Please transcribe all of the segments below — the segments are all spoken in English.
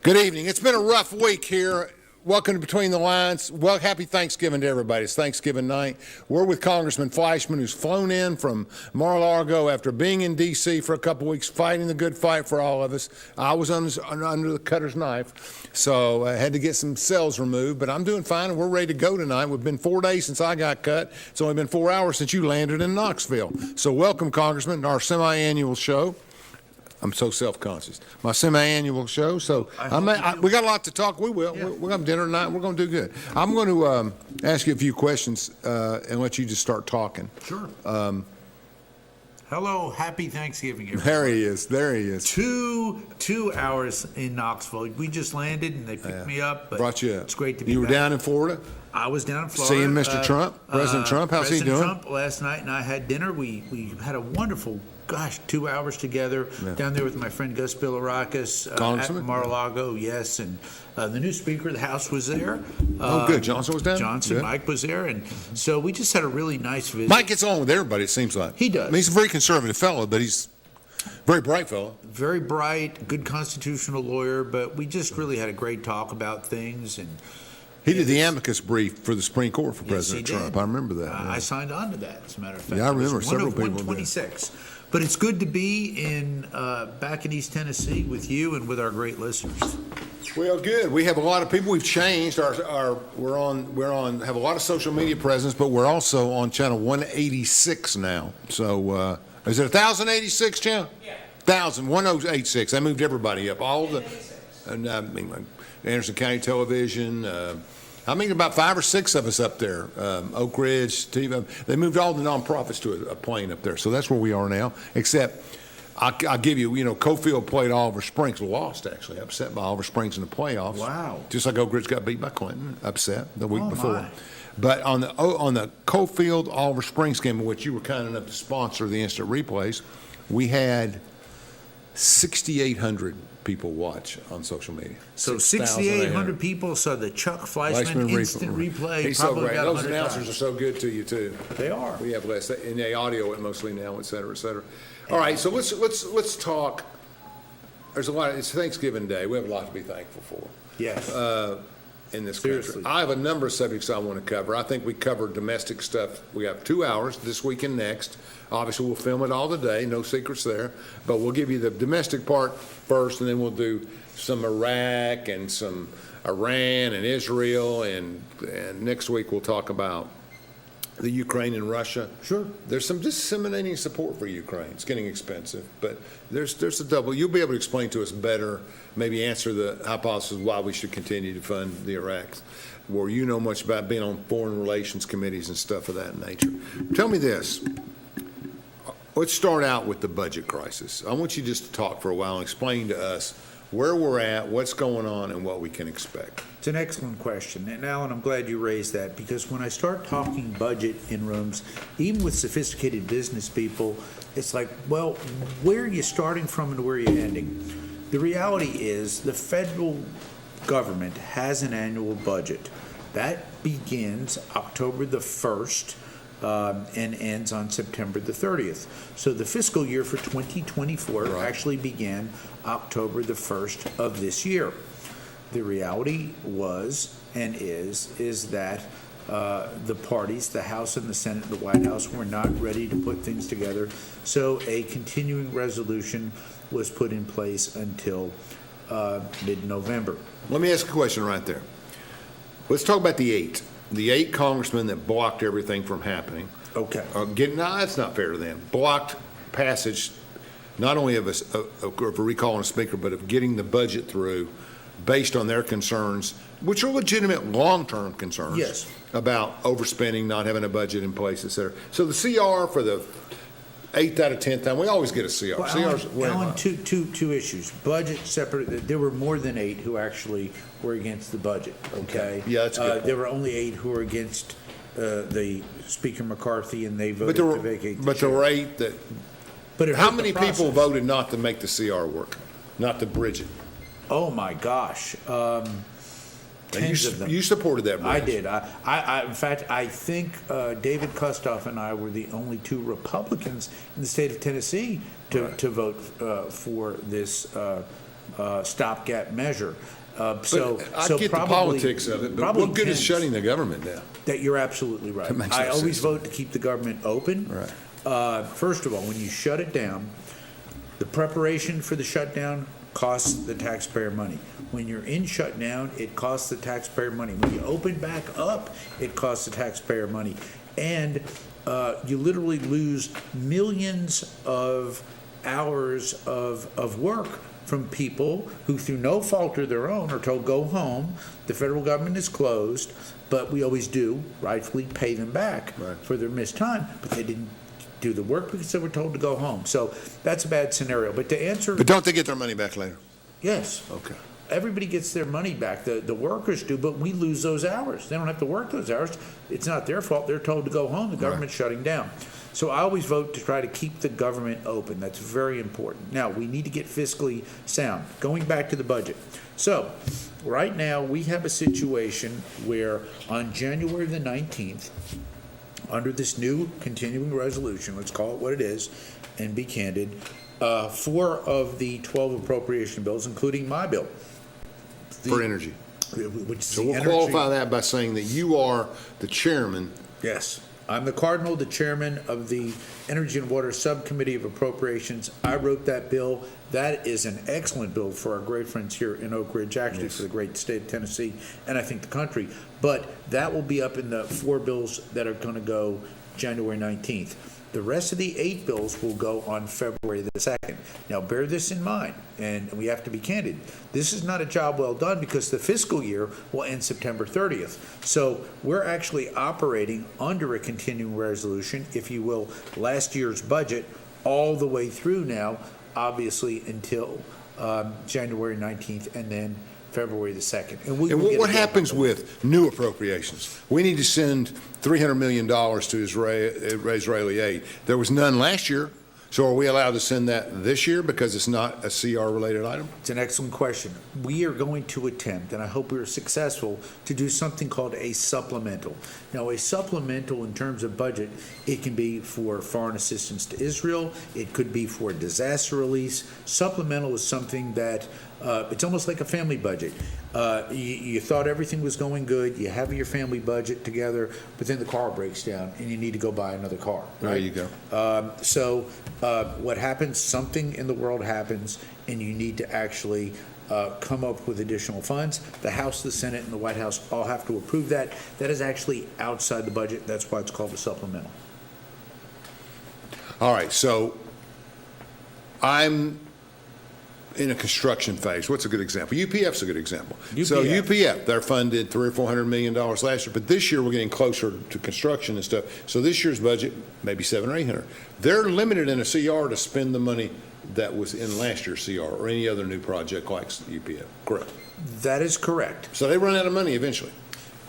Good evening. It's been a rough week here. Welcome to Between the Lines. Well, happy Thanksgiving to everybody. It's Thanksgiving night. We're with Congressman Fleischmann, who's flown in from Mar-a-Lago after being in D.C. for a couple weeks, fighting the good fight for all of us. I was under the cutter's knife, so I had to get some cells removed, but I'm doing fine, and we're ready to go tonight. We've been 4 days since I got cut. It's only been 4 hours since you landed in Knoxville. So welcome, Congressman, to our semi-annual show. I'm so self-conscious. My semi-annual show. So we got a lot to talk. We will. Yeah. We're going to have dinner tonight. We're going to do good. I'm going to ask you a few questions and let you just start talking. Sure. Hello, happy Thanksgiving, everyone. There he is. There he is. 2 hours in Knoxville. We just landed and they picked me up. But brought you up. It's great to be back. You were down in Florida? I was down in Florida. Seeing Mr. Trump, President Trump. How's he doing? President Trump last night, and I had dinner. We had a wonderful, 2 hours together down there with my friend Gus Bilirakis at Mar-a-Lago. Yes, and the new Speaker of the House was there. Oh, good. Johnson was down? Johnson, good. Mike was there, and so we just had a really nice visit. Mike gets on with everybody, it seems like. He does. I mean, he's a very conservative fellow, but he's a very bright fellow. Very bright, good constitutional lawyer, but we just really had a great talk about things. And he did the amicus brief for the Supreme Court for President Yes, Trump. I remember that. I signed on to that, as a matter of fact. Yeah, I remember several people did. 126. But it's good to be back in East Tennessee with you and with our great listeners. Well, good. We have a lot of people. We've changed we're on have a lot of social media presence, but we're also on channel 186 now. So is it 1086 channel? Yeah. 1086. I moved everybody up. All the and I mean like Anderson County Television. I mean, about 5 or 6 of us up there. Oak Ridge, TV. They moved all the nonprofits to a plane up there, so that's where we are now. Except, I'll give you, Cofield played Oliver Springs, lost actually, upset by Oliver Springs in the playoffs. Wow! Just like Oak Ridge got beat by Clinton, upset the week before. My. But on the Cofield Oliver Springs game, in which you were kind enough to sponsor the instant replays, we had 6,800 people watch on social media. So 6,800 people saw the Chuck Fleischmann instant replay. He's so great. Those announcers are so good to you too. They are. We have less in the audio mostly now, et cetera, et cetera. All right, so let's talk. There's a lot. It's Thanksgiving Day. We have a lot to be thankful for. Yes. In this country, I have a number of subjects I want to cover. I think we covered domestic stuff. We have 2 hours this week and next. Obviously, we'll film it all today. No secrets there. But we'll give you the domestic part first, and then we'll do some Iraq and some Iran and Israel, and next week we'll talk about the Ukraine and Russia. Sure. There's some disseminating support for Ukraine. It's getting expensive, but there's a double. You'll be able to explain to us better, maybe answer the hypothesis why we should continue to fund the Iraq war. You know much about being on foreign relations committees and stuff of that nature. Tell me this. Let's start out with the budget crisis. I want you just to talk for a while and explain to us where we're at, what's going on, and what we can expect. It's an excellent question. And Alan, I'm glad you raised that, because when I start talking budget in rooms, even with sophisticated business people, it's like, well, where are you starting from and where are you ending? The reality is the federal government has an annual budget. That begins October the 1st. And ends on September the 30th. So the fiscal year for 2024 actually began October the 1st of this year. The reality was and is that the parties, the House and the Senate and the White House, were not ready to put things together. So a continuing resolution was put in place until mid-November. Let me ask a question right there. Let's talk about the 8 congressmen that blocked everything from happening. Okay. That's not fair to them. Blocked passage, not only of a recalling a speaker, but of getting the budget through based on their concerns, which are legitimate long-term concerns. Yes. About overspending, not having a budget in place, et cetera. So the CR for the 8th out of 10th time, we always get a CR. Well, Alan, two issues. Budget separate. There were more than 8 who actually were against the budget. Okay. Yeah, that's good. There were only 8 who were against the Speaker McCarthy, and they voted to vacate the chair. There were 8 that. But how many people voted not to make the CR work, not to bridge it? Oh my gosh. Tens of them. You supported that bridge. I did. In fact, I think David Kustoff and I were the only 2 Republicans in the state of Tennessee to vote for this stopgap measure. I get the politics of it, but what good is shutting the government down? That you're absolutely right. That makes I no always sense. vote to keep the government open. Right. First of all, when you shut it down, the preparation for the shutdown costs the taxpayer money. When you're in shutdown, it costs the taxpayer money. When you open back up, it costs the taxpayer money. And you literally lose millions of hours of work from people who, through no fault of their own, are told, go home, the federal government is closed, but we always do, rightfully, pay them back for their missed time, but they didn't do the work because they were told to go home. So that's a bad scenario. But to answer... But don't they get their money back later? Yes. Okay. Everybody gets their money back. The workers do, but we lose those hours. They don't have to work those hours. It's not their fault. They're told to go home. The government's shutting down. So I always vote to try to keep the government open. That's very important. Now, we need to get fiscally sound. Going back to the budget. So right now, we have a situation where on January the 19th, under this new continuing resolution, let's call it what it is, and be candid, 4 of the 12 appropriation bills, including my bill, For energy. which is So the we'll energy. qualify that by saying that you are the chairman. Yes. I'm the Cardinal, the chairman of the Energy and Water Subcommittee of Appropriations. I wrote that bill. That is an excellent bill for our great friends here in Oak Ridge, actually for the great state of Tennessee, and I think the country. But that will be up in the 4 bills that are going to go January 19th. The rest of the 8 bills will go on February the 2nd. Now, bear this in mind, and we have to be candid. This is not a job well done because the fiscal year will end September 30th. So we're actually operating under a continuing resolution, if you will, last year's budget, all the way through now, obviously until January 19th, and then February the 2nd. And what happens with new appropriations? We need to send $300 million to Israeli aid. There was none last year, so are we allowed to send that this year because it's not a CR-related item? It's an excellent question. We are going to attempt, and I hope we're successful, to do something called a supplemental. Now, a supplemental in terms of budget, it can be for foreign assistance to Israel. It could be for disaster release. Supplemental is something that it's almost like a family budget. You thought everything was going good. You have your family budget together, but then the car breaks down and you need to go buy another car. Right? There you go. So what happens, something in the world happens, and you need to actually come up with additional funds. The House, the Senate, and the White House all have to approve that. That is actually outside the budget. That's why it's called a supplemental. All right, so I'm in a construction phase. What's a good example? UPF's a good example. So UPF, they're funded $300 or $400 million last year, but this year we're getting closer to construction and stuff. So this year's budget, maybe 700 or 800. They're limited in a CR to spend the money that was in last year's CR or any other new project like UPF. Correct. That is correct. So they run out of money eventually.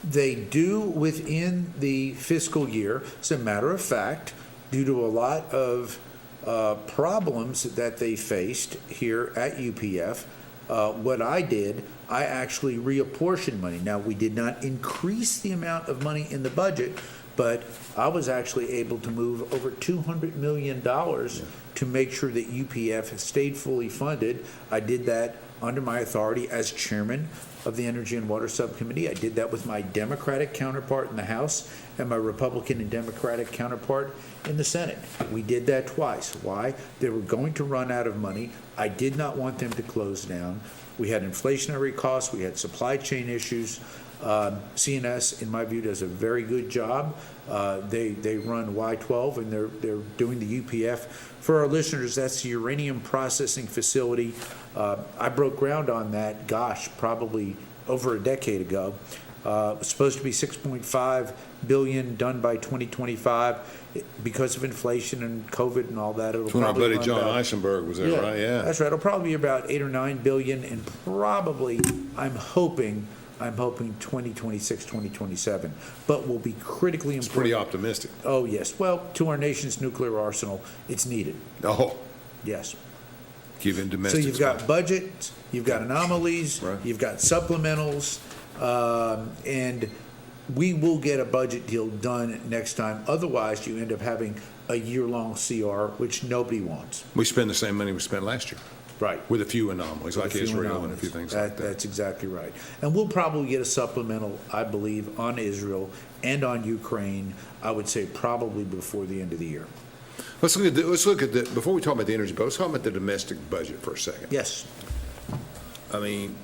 They do within the fiscal year. As a matter of fact, due to a lot of problems that they faced here at UPF, what I did, I actually reapportioned money. Now, we did not increase the amount of money in the budget, but I was actually able to move over $200 million to make sure that UPF stayed fully funded. I did that under my authority as chairman of the Energy and Water Subcommittee. I did that with my Democratic counterpart in the House and my Republican and Democratic counterpart in the Senate. We did that twice. Why? They were going to run out of money. I did not want them to close down. We had inflationary costs. We had supply chain issues. CNS, in my view, does a very good job. They run Y12, and they're doing the UPF. For our listeners, that's the uranium processing facility. I broke ground on that, probably over a decade ago. It was supposed to be $6.5 billion done by 2025. Because of inflation and COVID and all that, it'll That's when our probably buddy John Eisenberg was there, right? Yeah. That's right. It'll probably be about $8 or $9 billion, and probably I'm hoping 2026, 2027, but will be critically important. It's pretty optimistic. Oh, yes. Well, to our nation's nuclear arsenal, it's needed. Oh, Yes. given So domestic. you've got budgets, you've got anomalies, Right. you've got supplementals, and we will get a budget deal done next time. Otherwise, you end up having a year-long CR, which nobody wants. We spend the same money we spent last year. Right. With a few anomalies, like A few Israel and a anomalies. few things like that. That's exactly right. And we'll probably get a supplemental, I believe, on Israel and on Ukraine, I would say probably before the end of the year. Let's look at the, before we talk about the energy bill, let's talk about the domestic budget for a second. Yes. I mean,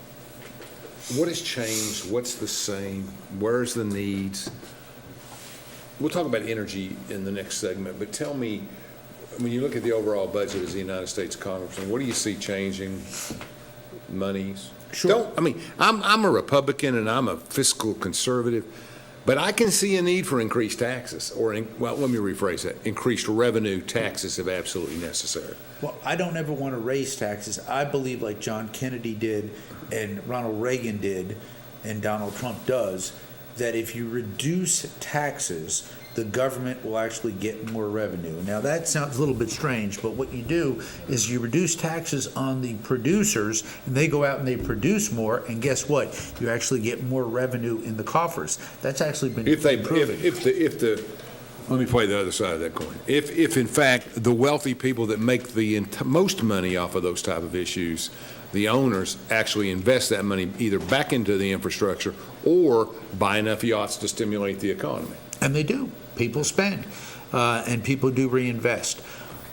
what has changed? What's the same? Where's the needs? We'll talk about energy in the next segment, but tell me, when you look at the overall budget as the United States Congressman, what do you see changing? Monies? Sure. I'm a Republican and I'm a fiscal conservative, but I can see a need for increased taxes, well, let me rephrase that, increased revenue taxes if absolutely necessary. Well, I don't ever want to raise taxes. I believe like John Kennedy did and Ronald Reagan did and Donald Trump does, that if you reduce taxes, the government will actually get more revenue. Now, that sounds a little bit strange, but what you do is you reduce taxes on the producers, and they go out and they produce more, and guess what? You actually get more revenue in the coffers. That's actually been proven. Let me play the other side of that coin. If in fact, the wealthy people that make the most money off of those type of issues, the owners actually invest that money either back into the infrastructure or buy enough yachts to stimulate the economy. And they do. People spend, and people do reinvest.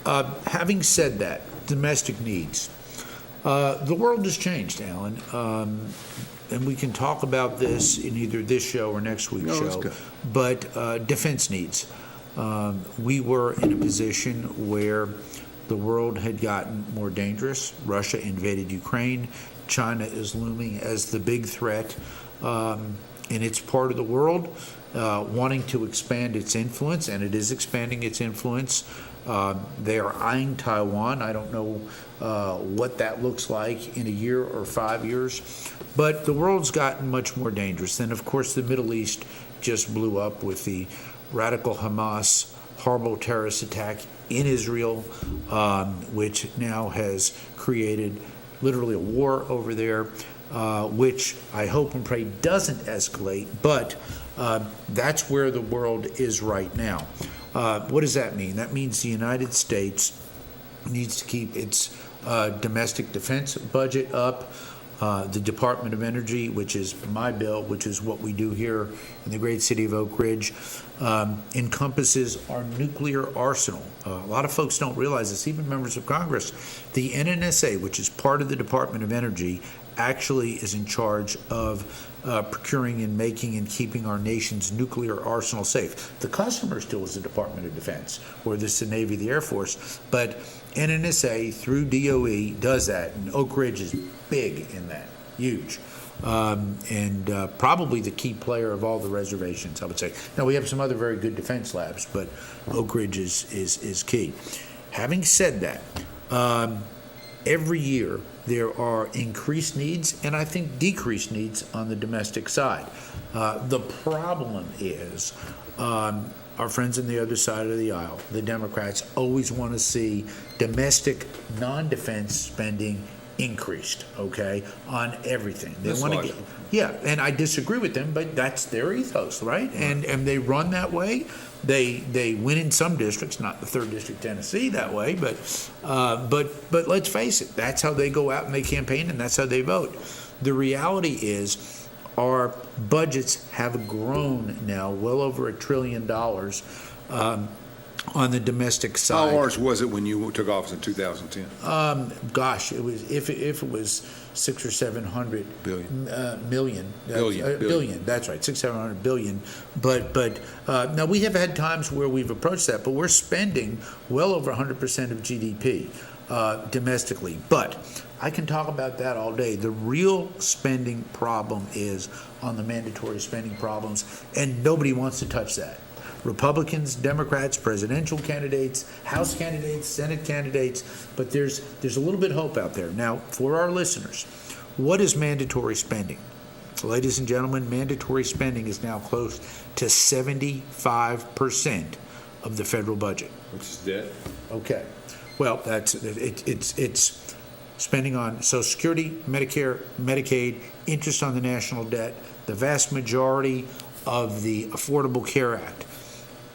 Having said that, domestic needs. The world has changed, Alan, and we can talk about this in either this show or next week's show. But defense needs. We were in a position where the world had gotten more dangerous. Russia invaded Ukraine. China is looming as the big threat in its part of the world. Wanting to expand its influence, and it is expanding its influence. They are eyeing Taiwan. I don't know what that looks like in a year or 5 years, but the world's gotten much more dangerous. Then, of course, the Middle East just blew up with the radical Hamas horrible terrorist attack in Israel, which now has created literally a war over there, which I hope and pray doesn't escalate, but that's where the world is right now. What does that mean? That means the United States needs to keep its domestic defense budget up. The Department of Energy, which is my bill, which is what we do here in the great city of Oak Ridge, encompasses our nuclear arsenal. A lot of folks don't realize this, even members of Congress. The NNSA, which is part of the Department of Energy, actually is in charge of procuring and making and keeping our nation's nuclear arsenal safe. The customer still is the Department of Defense, or this is the Navy, the Air Force, but NNSA through DOE does that, and Oak Ridge is big in that, huge. And probably the key player of all the reservations, I would say. Now, we have some other very good defense labs, but Oak Ridge is key. Having said that, every year there are increased needs and I think decreased needs on the domestic side. The problem is our friends on the other side of the aisle, the Democrats, always want to see domestic non-defense spending increased, okay, on everything. They want to get, yeah, and I disagree with them, but that's their ethos, right? And they run that way. They win in some districts, not the 3rd District, Tennessee, that way, but let's face it, that's how they go out and they campaign, and that's how they vote. The reality is our budgets have grown now well over $1 trillion on the domestic side. How large was it when you took office in 2010? Gosh, it was if it was 600 or 700 billion. Billion. That's right, 600-700 billion. But now we have had times where we've approached that, but we're spending well over 100% of GDP domestically. But I can talk about that all day. The real spending problem is on the mandatory spending problems, and nobody wants to touch that. Republicans, Democrats, presidential candidates, House candidates, Senate candidates, but there's a little bit of hope out there. Now, for our listeners, what is mandatory spending? Ladies and gentlemen, mandatory spending is now close to 75% of the federal budget. Which is debt. Okay. Well, it's spending on Social Security, Medicare, Medicaid, interest on the national debt, the vast majority of the Affordable Care Act.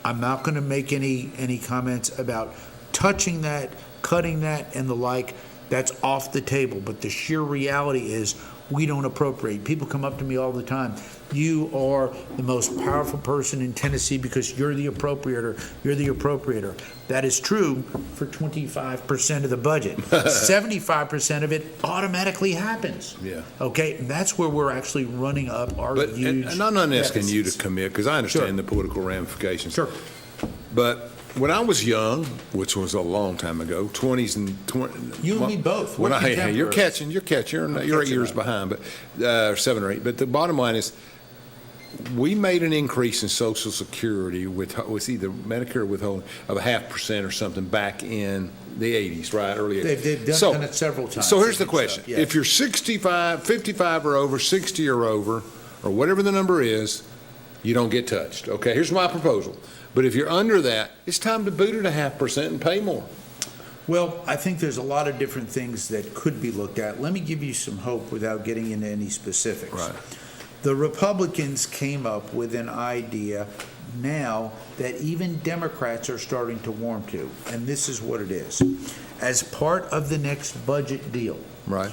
I'm not going to make any comments about touching that, cutting that, and the like. That's off the table. But the sheer reality is we don't appropriate. People come up to me all the time. You are the most powerful person in Tennessee because you're the appropriator. You're the appropriator. That is true for 25% of the budget. 75% of it automatically happens. Yeah. Okay, and that's where we're actually running up our But, huge and I'm not asking you to deficits. commit, because I understand Sure. the political ramifications. Sure. But when I was young, which was a long time ago, 20s and 20. You and me both. When We're hey, you're contemporaries. catching. You're 8 catching years up. behind, but 7 or 8. But the bottom line is, we made an increase in Social Security with either Medicare or withholding of 0.5% or something back in the 80s, right? Early 80s. They've done it several times. So here's the Good question. stuff, yes. If you're 65, 55 or over, 60 or over, or whatever the number is, you don't get touched. Okay, here's my proposal. But if you're under that, it's time to boot it 0.5% and pay more. Well, I think there's a lot of different things that could be looked at. Let me give you some hope without getting into any specifics. Right. The Republicans came up with an idea now that even Democrats are starting to warm to, and this is what it is. As part of the next budget deal, Right.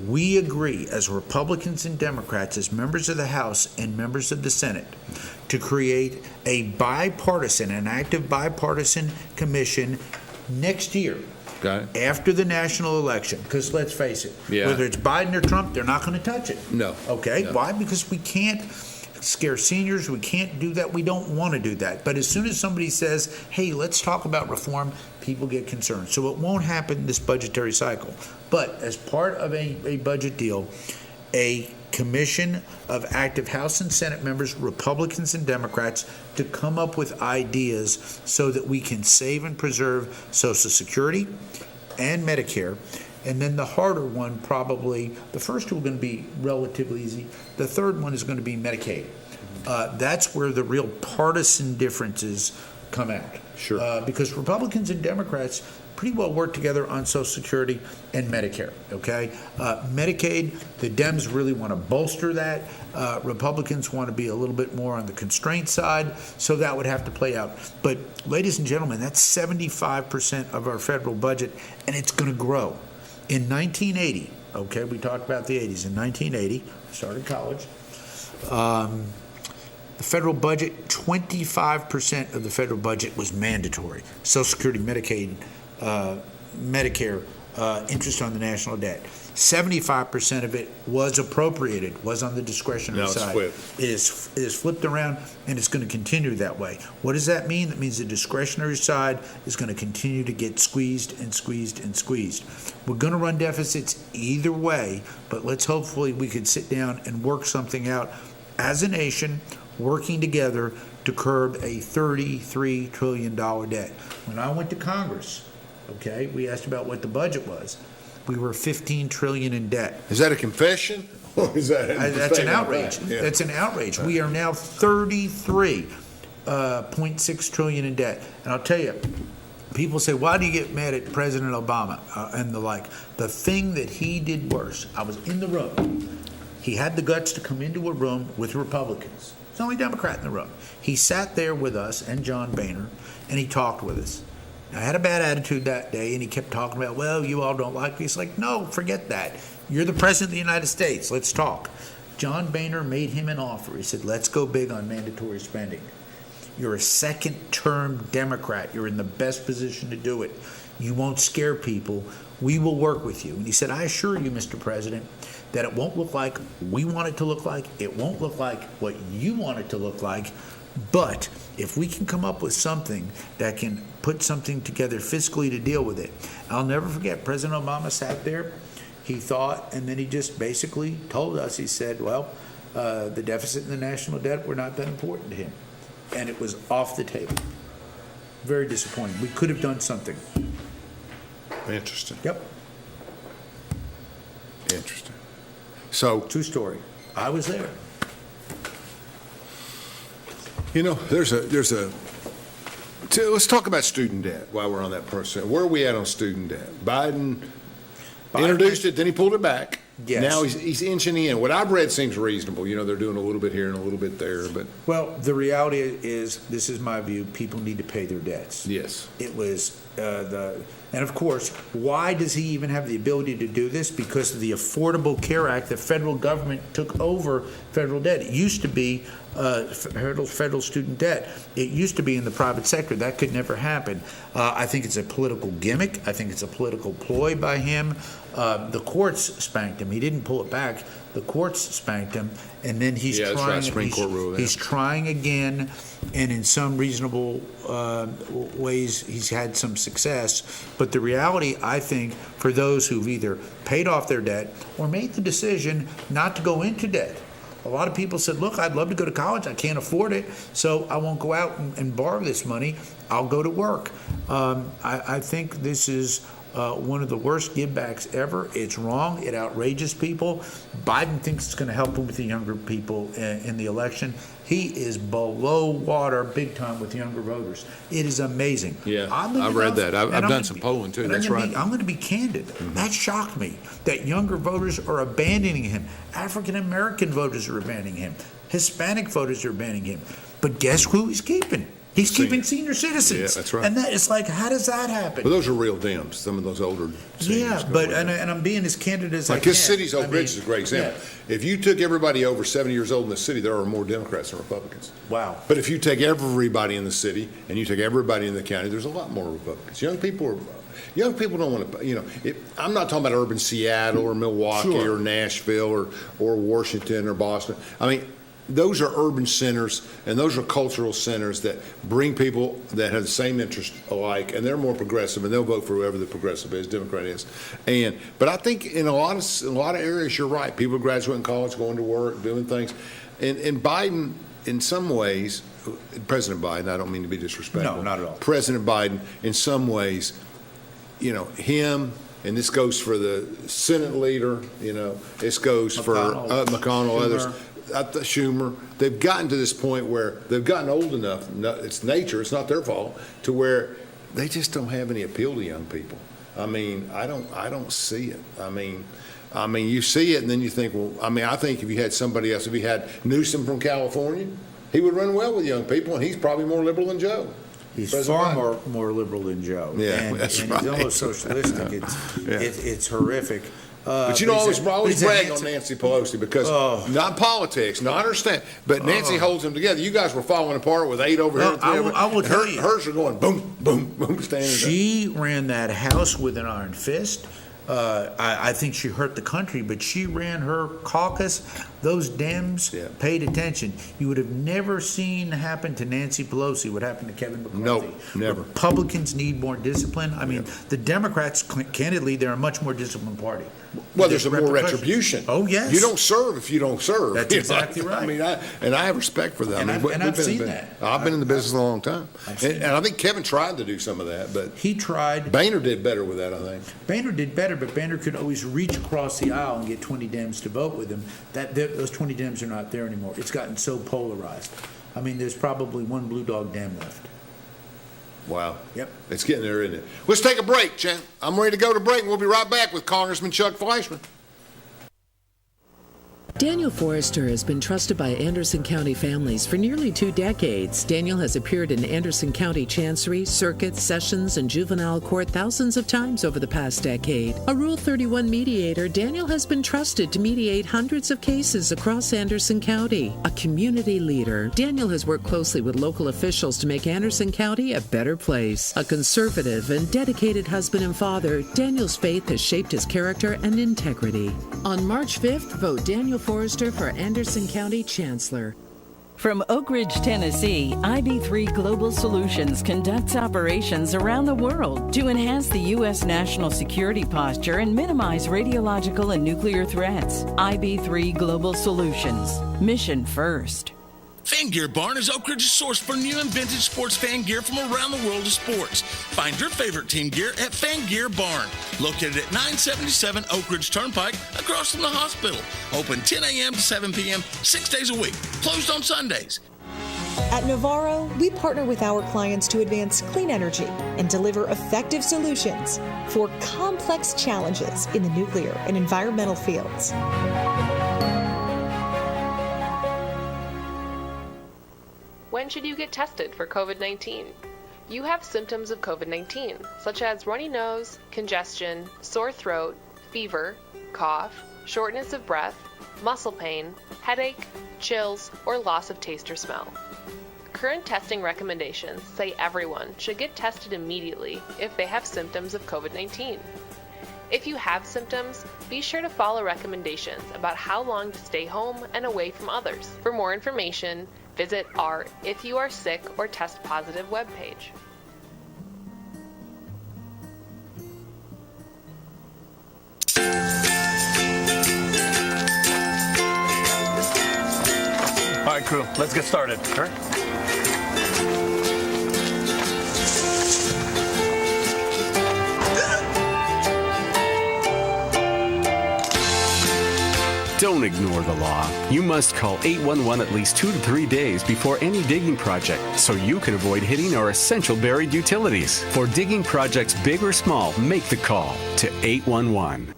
we agree as Republicans and Democrats, as members of the House and members of the Senate, to create a bipartisan, an active bipartisan commission next year. Okay. After the national election, because let's face it, Yeah. whether it's Biden or Trump, they're not going to touch it. No. Okay? No. Why? Because we can't scare seniors. We can't do that. We don't want to do that. But as soon as somebody says, hey, let's talk about reform, people get concerned. So it won't happen this budgetary cycle. But as part of a budget deal, a commission of active House and Senate members, Republicans and Democrats, to come up with ideas so that we can save and preserve Social Security and Medicare. And then the harder one, probably, the first two are going to be relatively easy. The third one is going to be Medicaid. That's where the real partisan differences come out. Sure. Because Republicans and Democrats pretty well work together on Social Security and Medicare, okay? Medicaid, the Dems really want to bolster that. Republicans want to be a little bit more on the constraint side, so that would have to play out. But, ladies and gentlemen, that's 75% of our federal budget, and it's going to grow. In 1980, okay, we talked about the 80s. In 1980, I started college. The federal budget, 25% of the federal budget was mandatory. Social Security, Medicaid, Medicare, interest on the national debt. 75% of it was appropriated, was on the discretionary Now it's side. flipped. It is flipped around, and it's going to continue that way. What does that mean? That means the discretionary side is going to continue to get squeezed and squeezed and squeezed. We're going to run deficits either way, but let's hopefully we could sit down and work something out as a nation, working together to curb a $33 trillion debt. When I went to Congress, okay, we asked about what the budget was. We were $15 trillion in debt. Is that a confession? Or is that That's an outrage. Yeah. That's an outrage. We are now 33.6 trillion in debt. And I'll tell you, people say, why do you get mad at President Obama and the like? The thing that he did worse, I was in the room. He had the guts to come into a room with Republicans. He's the only Democrat in the room. He sat there with us and John Boehner, and he talked with us. I had a bad attitude that day, and he kept talking about, well, you all don't like me. He's like, no, forget that. You're the President of the United States. Let's talk. John Boehner made him an offer. He said, let's go big on mandatory spending. You're a second-term Democrat. You're in the best position to do it. You won't scare people. We will work with you. And he said, I assure you, Mr. President, that it won't look like we want it to look like. It won't look like what you want it to look like. But if we can come up with something that can put something together fiscally to deal with it. I'll never forget, President Obama sat there, he thought, and then he just basically told us, he said, well, the deficit and the national debt were not that important to him. And it was off the table. Very disappointing. We could have done something. Interesting. Yep. Interesting. So, True story. I was there. you know, let's talk about student debt while we're on that percent. Where are we at on student debt? Biden introduced it, then he pulled it back. Yes. Now he's inching in. What I've read seems reasonable. You know, they're doing a little bit here and a little bit there, but Well, the reality is, this is my view, people need to pay their debts. yes. It was And of course, why does he even have the ability to do this? Because of the Affordable Care Act, the federal government took over federal debt. It used to be federal student debt. It used to be in the private sector. That could never happen. I think it's a political gimmick. I think it's a political ploy by him. The courts spanked him. He didn't pull it back. The courts spanked him, and then he's trying. That's right, Supreme Court rule. He's trying again, and in some reasonable ways, he's had some success. But the reality, I think, for those who've either paid off their debt or made the decision not to go into debt. A lot of people said, look, I'd love to go to college. I can't afford it, so I won't go out and borrow this money. I'll go to work. I think this is one of the worst givebacks ever. It's wrong. It outrages people. Biden thinks it's going to help him with the younger people in the election. He is below water big time with younger voters. It is amazing. Yeah, I've read that. I've done some polling too. That's right. I'm going to be candid. That shocked me that younger voters are abandoning him. African American voters are abandoning him. Hispanic voters are abandoning him. But guess who he's keeping? He's keeping senior citizens. Yeah, that's right. And that it's like, how does that happen? But those are real Dems, some of those older seniors. Yeah, but and I'm being as candid as I can. Like his city's Oak Ridge is a great example. Yeah. If you took everybody over 70 years old in the city, there are more Democrats than Republicans. Wow. But if you take everybody in the city and you take everybody in the county, there's a lot more Republicans. Young people don't want to, I'm not talking about urban Seattle or Milwaukee or Nashville or Washington or Boston. I mean, those are urban centers, and those are cultural centers that bring people that have the same interest alike, and they're more progressive, and they'll vote for whoever the progressive is, Democrat is. But I think in a lot of areas, you're right. People graduating college, going to work, doing things, and Biden, in some ways, President Biden. I don't mean to be disrespectful. No, not at all. President Biden, in some ways, him. And this goes for the Senate leader. This goes for McConnell, others. Schumer, they've gotten to this point where they've gotten old enough, it's nature, it's not their fault, to where they just don't have any appeal to young people. I mean, I don't see it. I mean, you see it and then you think, well, I think if you had somebody else, if you had Newsom from California, he would run well with young people, and he's probably more liberal than Joe. He's far more liberal than Joe. Yeah, and right. He's almost socialistic. It's horrific. But always brag on Nancy Pelosi because not politics. No, I understand. But Nancy holds them together. You guys were falling apart with 8 over here. I will tell you. Hers are going boom, boom, boom, standing She ran that House with an iron fist. I think she hurt the country, but she ran her caucus. Those Dems paid attention. You would have never seen happen to Nancy Pelosi what happened to Kevin McCarthy. No, never. Republicans need more discipline. I mean, the Democrats, candidly, they're a much more disciplined party. Well, there's more retribution. Oh, yes. You don't serve if you don't serve. That's exactly right. I have respect for that. I've seen that. I've been in the business a long time. And I think Kevin tried to do some of that, but he tried. Boehner did better with that, I think. Boehner did better, but Boehner could always reach across the aisle and get 20 Dems to vote with him. Those 20 Dems are not there anymore. It's gotten so polarized. I mean, there's probably one blue dog Dem left. Wow. Yep. It's getting there, isn't it? Let's take a break, Chen. I'm ready to go to break, and we'll be right back with Congressman Chuck Fleischmann. Daniel Forrester has been trusted by Anderson County families for nearly 2 decades. Daniel has appeared in Anderson County Chancery, Circuit, Sessions, and Juvenile Court thousands of times over the past decade. A Rule 31 mediator, Daniel has been trusted to mediate hundreds of cases across Anderson County. A community leader, Daniel has worked closely with local officials to make Anderson County a better place. A conservative and dedicated husband and father, Daniel's faith has shaped his character and integrity. On March 5th, vote Daniel Forrester for Anderson County Chancellor. From Oak Ridge, Tennessee, IB3 Global Solutions conducts operations around the world to enhance the U.S. national security posture and minimize radiological and nuclear threats. IB3 Global Solutions. Mission first. Fan Gear Barn is Oak Ridge's source for new and vintage sports fan gear from around the world of sports. Find your favorite team gear at Fan Gear Barn, located at 977 Oak Ridge Turnpike, across from the hospital. Open 10 a.m. to 7 p.m., 6 days a week. Closed on Sundays. At Navarro, we partner with our clients to advance clean energy and deliver effective solutions for complex challenges in the nuclear and environmental fields. When should you get tested for COVID-19? you have symptoms of COVID-19, such as runny nose, congestion, sore throat, fever, cough, shortness of breath, muscle pain, headache, chills, or loss of taste or smell. Current testing recommendations say everyone should get tested immediately if they have symptoms of COVID-19. If you have symptoms, be sure to follow recommendations about how long to stay home and away from others. For more information, visit our If You Are Sick or Test Positive webpage. All right, crew, let's get started. All right. Don't ignore the law. You must call 811 at least 2 to 3 days before any digging project so you can avoid hitting our essential buried utilities. For digging projects big or small, make the call to 811.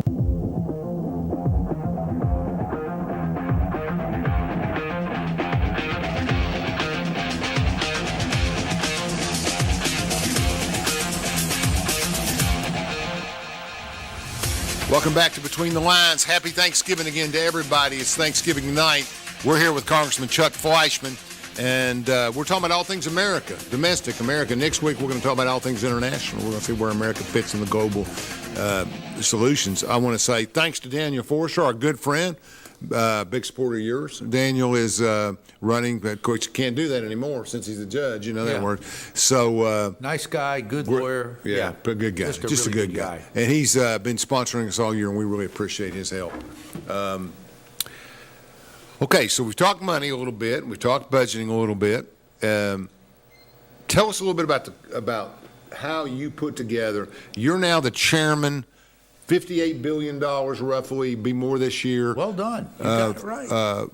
Welcome back to Between the Lines. Happy Thanksgiving again to everybody. It's Thanksgiving night. We're here with Congressman Chuck Fleischmann, and we're talking about all things America, domestic America. Next week, we're going to talk about all things international. We're going to see where America fits in the global solutions. I want to say thanks to Daniel Forrester, our good friend, big supporter of yours. Daniel is running, but of course, you can't do that anymore since he's a judge, you know that word. So nice guy, good lawyer. Yeah, a good guy. Just really a good guy. And he's been sponsoring us all year, and we really appreciate his help. Okay, so we've talked money a little bit, and we've talked budgeting a little bit. Tell us a little bit about how you put together. You're now the chairman. $58 billion roughly, be more this year. Well done. You got it right.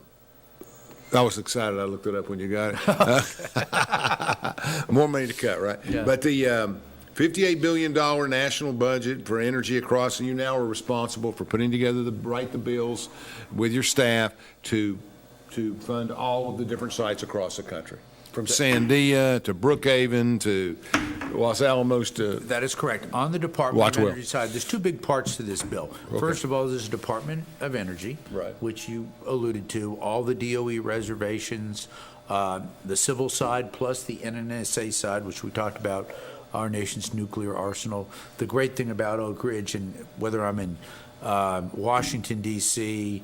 I was excited. I looked it up when you got it. More money to cut, right? Yeah. But the $58 billion national budget for energy across, and you now are responsible for putting together write the bills with your staff to fund all of the different sites across the country. From Sandia to Brookhaven to Los Alamos to... That is correct. On the Department of Energy side, there's two big parts to this bill. Okay. First of all, there's the Department of Energy, right, which you alluded to, all the DOE reservations, the civil side plus the NNSA side, which we talked about, our nation's nuclear arsenal. The great thing about Oak Ridge, and whether I'm in Washington, D.C.,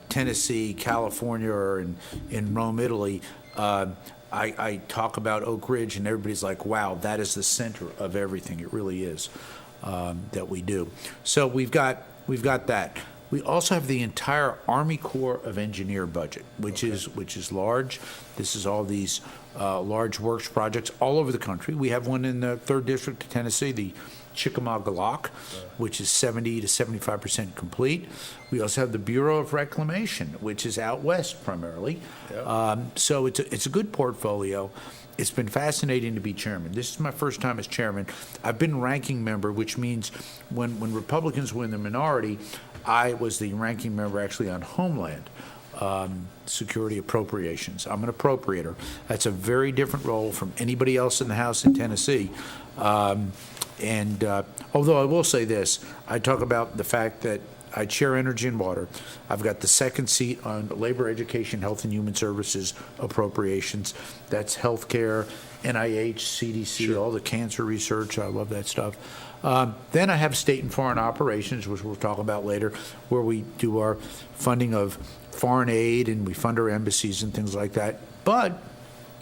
Tennessee, California, or in Rome, Italy, I talk about Oak Ridge, and everybody's like, wow, that is the center of everything. It really is that we do. So we've got that. We also have the entire Army Corps of Engineer budget, which is large. This is all these large works projects all over the country. We have one in the 3rd District of Tennessee, the Chickamauga Lock, which is 70 to 75% complete. We also have the Bureau of Reclamation, which is out west primarily. Yep. So it's a good portfolio. It's been fascinating to be chairman. This is my first time as chairman. I've been ranking member, which means when Republicans were in the minority, I was the ranking member actually on Homeland Security Appropriations. I'm an appropriator. That's a very different role from anybody else in the House in Tennessee. And although I will say this, I talk about the fact that I chair Energy and Water. I've got the second seat on Labor, Education, Health, and Human Services Appropriations. That's healthcare, NIH, CDC, all the cancer research. I love that stuff. Then I have State and Foreign Operations, which we'll talk about later, where we do our funding of foreign aid and we fund our embassies and things like that. But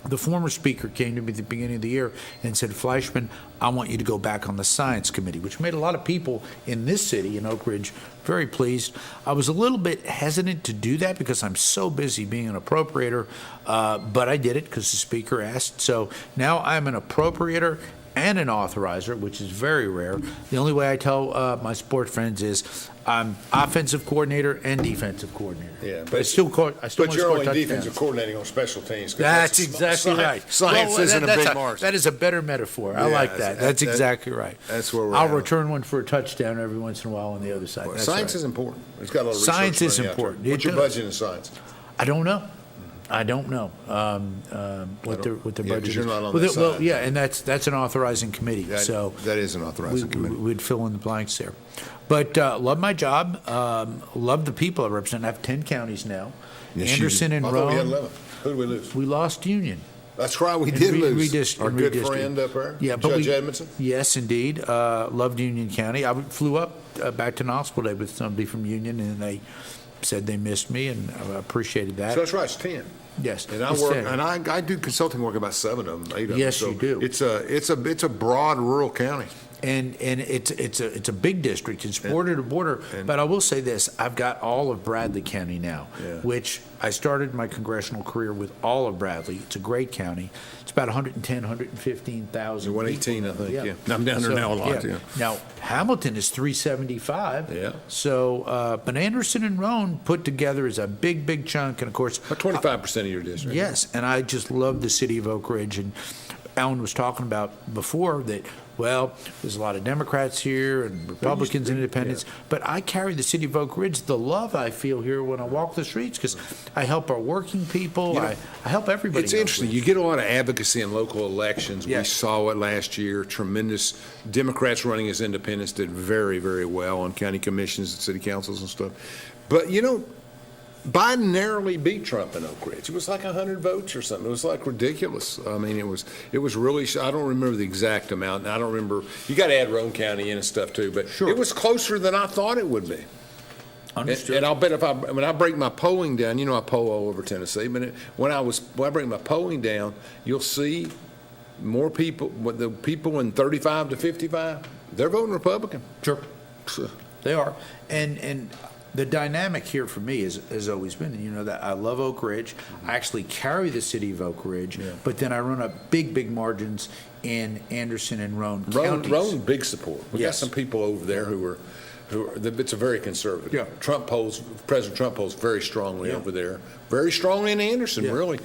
the former speaker came to me at the beginning of the year and said, Fleischmann, I want you to go back on the Science Committee, which made a lot of people in this city, in Oak Ridge, very pleased. I was a little bit hesitant to do that because I'm so busy being an appropriator, but I did it because the speaker asked. So now I'm an appropriator and an authorizer, which is very rare. The only way I tell my sport friends is I'm offensive coordinator and defensive coordinator. Yeah, but I still but you're only defensive coordinating on special teams. That's exactly right. Science isn't a big margin. That is a better metaphor. I like that. That's exactly right. That's where we're I'll return one for a touchdown every once in a while on the other side. Well, science is important. It's got a lot of research. Science is important. What's your budget in science? I don't know. I don't know what their budget because you're is. not on Well, that well, side. yeah, and that's an authorizing committee. So That is an authorizing committee. we'd fill in the blanks there. But love my job. Love the people I represent. I have 10 counties now. Yes, Anderson and I thought we had Rome. 11. Who did we lose? We lost Union. That's right, we And did re- lose. redist- Our good redistrict. friend up there, Yeah, but Judge Edmondson. Yes, indeed. Loved Union County. I flew up back to Knoxville today with somebody from Union, and they said they missed me, and I appreciated that. So that's right, it's 10. Yes, And I it's work, 10. and I do consulting work about 7 of them, 8 of them. Yes, So you do. It's a broad rural county. And it's a big district. It's border to border. But I will say this: I've got all of Bradley County now, which I started my congressional career with all of Bradley. It's a great county. It's about 110, 115,000. 118, I think. Yeah. I'm down there now a lot. Yeah. Now Hamilton is 375. Yeah. So, but Anderson and Roane put together is a big chunk, and of course, About 25% of your district. yes. And I just love the city of Oak Ridge. And Alan was talking about before that. Well, there's a lot of Democrats here and Republicans and independents, but I carry the city of Oak Ridge, the love I feel here when I walk the streets, because I help our working people. I help everybody. It's in Oak interesting. Ridge. You get a lot of advocacy in local elections. We Yes. saw it last year. Tremendous Democrats running as independents did very, very well on county commissions and city councils and stuff. But, Biden narrowly beat Trump in Oak Ridge. It was like 100 votes or something. It was like ridiculous. I mean, it was really, I don't remember the exact amount. And I don't remember, you got to add Roane County in and stuff too, but Sure. it was closer than I thought it would be. Understood. And I'll bet when I break my polling down, I poll all over Tennessee, but when I break my polling down, you'll see more people, the people in 35 to 55, they're voting Republican. Sure. They are. And the dynamic here for me has always been, that I love Oak Ridge. I actually carry the city of Oak Ridge, but then I run up big margins in Anderson and Roane counties. Roane, big support. We got Yes. some people over there who are, it's a very conservative. Yeah. President Trump polls very strongly over there. Very strongly in Anderson, really,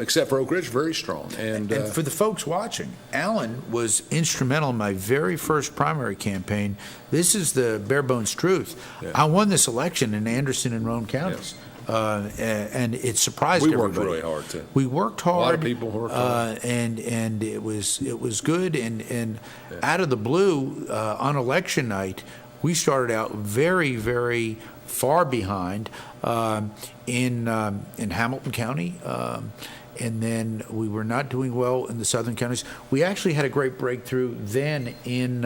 except for Oak Ridge, very strong. And for the folks watching, Alan was instrumental in my very first primary campaign. This is the bare bones truth. Yeah. I won this election in Anderson and Roane counties. And it surprised we everybody. worked really hard too. We worked hard. A lot of people worked hard. And it was good. And out of the blue, on election night, we started out very far behind in Hamilton County. And then we were not doing well in the southern counties. We actually had a great breakthrough then in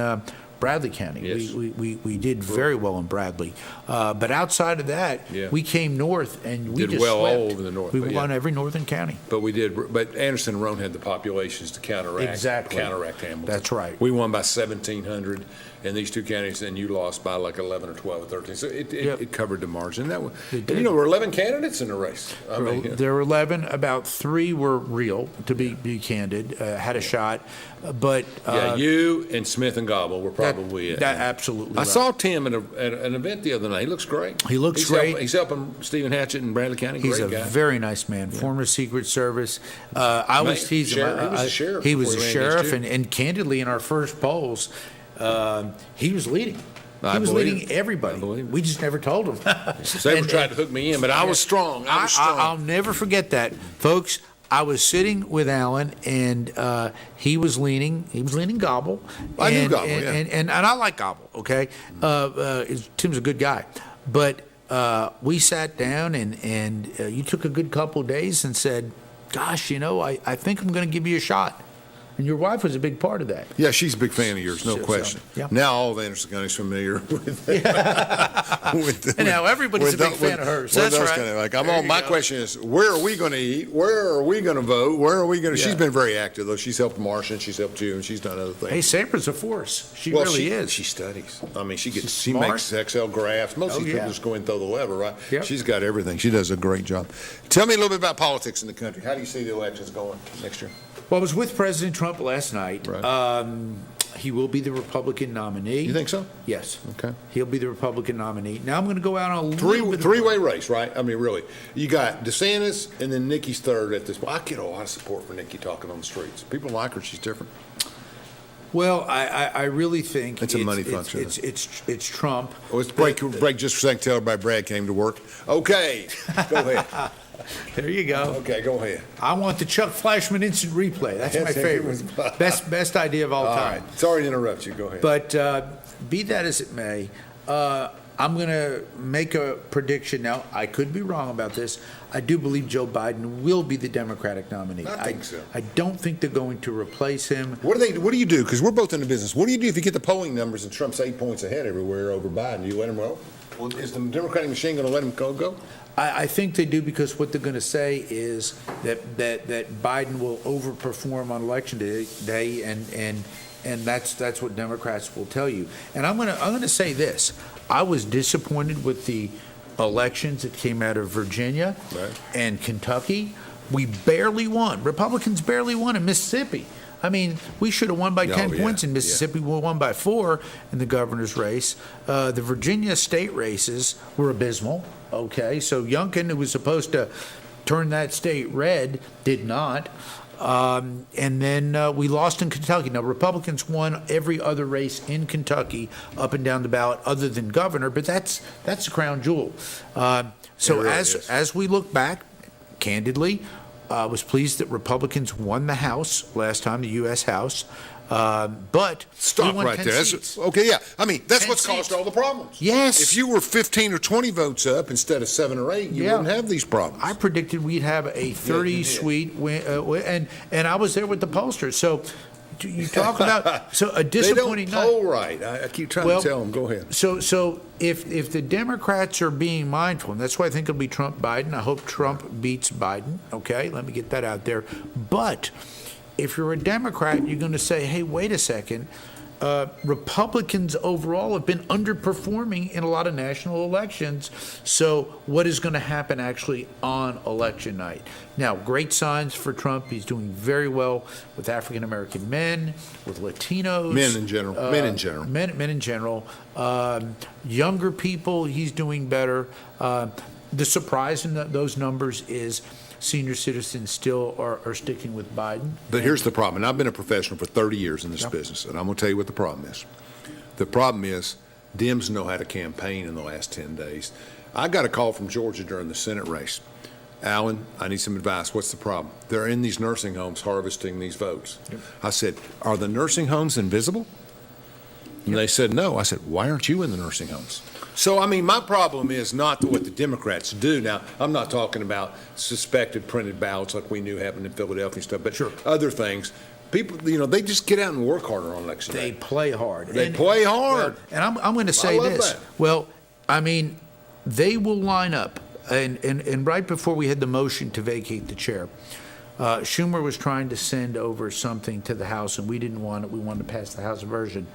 Bradley County. Yes. We did very well in Bradley. But outside of that, we came north and we Did just well all swept. over the north, We but won every northern county. But Anderson and Roane had the populations to counteract Hamilton. That's right. We won by 1,700 in these two counties, and you lost by like 11 or 12 or 13. So it covered the margin. There were 11 candidates in the race. There were 11. About 3 were real, to be candid, had a shot. But you and Smith and Gobble were probably it. That absolutely. I right. saw Tim at an event the other night. He looks great. He looks great. He's helping Stephen Hatchett in Bradley County. He's Great a guy. very nice man, former Secret Service. I always tease him. He was a sheriff. He was a before he ran sheriff, against you. and candidly, in our first polls, he was leading. I He was believe leading it. everybody. I believe it. We just never told him. They were trying to hook me in, but I was strong. I was strong. I'll never forget that, folks. I was sitting with Alan, and he was leaning Gobble. I knew and, Gobble, and, yeah. and I like Gobble. Okay, Tim's a good guy, but we sat down, and you took a good couple of days and said, "Gosh, I think I'm going to give you a shot." And your wife was a big part of that. Yeah, she's a big fan of yours, no question. yeah. Now all of Anderson County's familiar with And now everybody's a big fan of hers. That's right. My question is, where are we going to eat? Where are we going to vote? Where are we going to? Yeah. She's been very active, though. She's helped Marsha, and she's helped you, and she's done other things. Hey, Sanford's a force. She Well, really is. She studies. I mean, she smart. makes Excel graphs. Most of these people just go in and throw the lever, right? Yep. She's got everything. She does a great job. Tell me a little bit about politics in the country. How do you see the elections going next year? Well, I was with President Trump last night. Right. He will be the Republican nominee. You think so? Yes. Okay. He'll be the Republican nominee. Now I'm going to go out on a Three-way race, right? I mean, really. You got DeSantis, and then Nikki's third at this point. I get a lot of support for Nikki talking on the streets. People like her. She's different. Well, I really think It's a money function. It's Trump. Let's break just for a second. Tell everybody Brad came to work. Okay, go ahead. There you go. Okay, go ahead. I want the Chuck Fleischmann instant replay. That's my favorite. Best idea of all time. Right. Sorry to interrupt you. Go ahead. But be that as it may, I'm going to make a prediction now. I could be wrong about this. I do believe Joe Biden will be the Democratic nominee. I think so. I don't think they're going to replace him. What do you do? Because we're both in the business. What do you do if you get the polling numbers and Trump's 8 points ahead everywhere over Biden? You let him roll? Well, is the Democratic machine going to let him go? I think they do, because what they're going to say is that Biden will overperform on election day, and that's what Democrats will tell you. And I'm going to say this: I was disappointed with the elections that came out of Virginia and Kentucky. We barely won. Republicans barely won in Mississippi. I mean, we should have won by 10 points in Mississippi. We won by 4 in the governor's race. The Virginia state races were abysmal. Okay, so Youngkin, who was supposed to turn that state red, did not. And then we lost in Kentucky. Now, Republicans won every other race in Kentucky up and down the ballot other than governor, but that's the crown jewel. So really as we look back, candidly, I was pleased that Republicans won the House last time, the U.S. House. But stop right there. Okay, yeah. I mean, that's what's caused all the problems. Yes. If you were 15 or 20 votes up instead of 7 or 8, you wouldn't have these problems. I predicted we'd have a 30-seat win, and I was there with the pollsters. So you talk about a disappointing night. They don't poll right. I keep trying to tell them. Go ahead. So if the Democrats are being mindful, and that's why I think it'll be Trump-Biden. I hope Trump beats Biden. Okay, let me get that out there. But if you're a Democrat, you're going to say, hey, wait a second. Republicans overall have been underperforming in a lot of national elections. So what is going to happen actually on election night? Now, great signs for Trump. He's doing very well with African-American men, with Latinos. Men in general. Men in general. Younger people, he's doing better. The surprise in those numbers is senior citizens still are sticking with Biden. But here's the problem, and I've been a professional for 30 years in this business, and I'm going to tell you what the problem is. The problem is Dems know how to campaign in the last 10 days. I got a call from Georgia during the Senate race. Alan, I need some advice. What's the problem? They're in these nursing homes harvesting these votes. Yep. I said, are the nursing homes invisible? And they said no. I said, why aren't you in the nursing homes? So, I mean, my problem is not what the Democrats do. Now, I'm not talking about suspected printed ballots like we knew happened in Philadelphia and stuff, but other things. People, they just get out and work harder on election day. They play hard. They play hard. And I'm going to say this. That. Well, I mean, they will line up. And right before we had the motion to vacate the chair, Schumer was trying to send over something to the House, and we didn't want it. We wanted to pass the House version.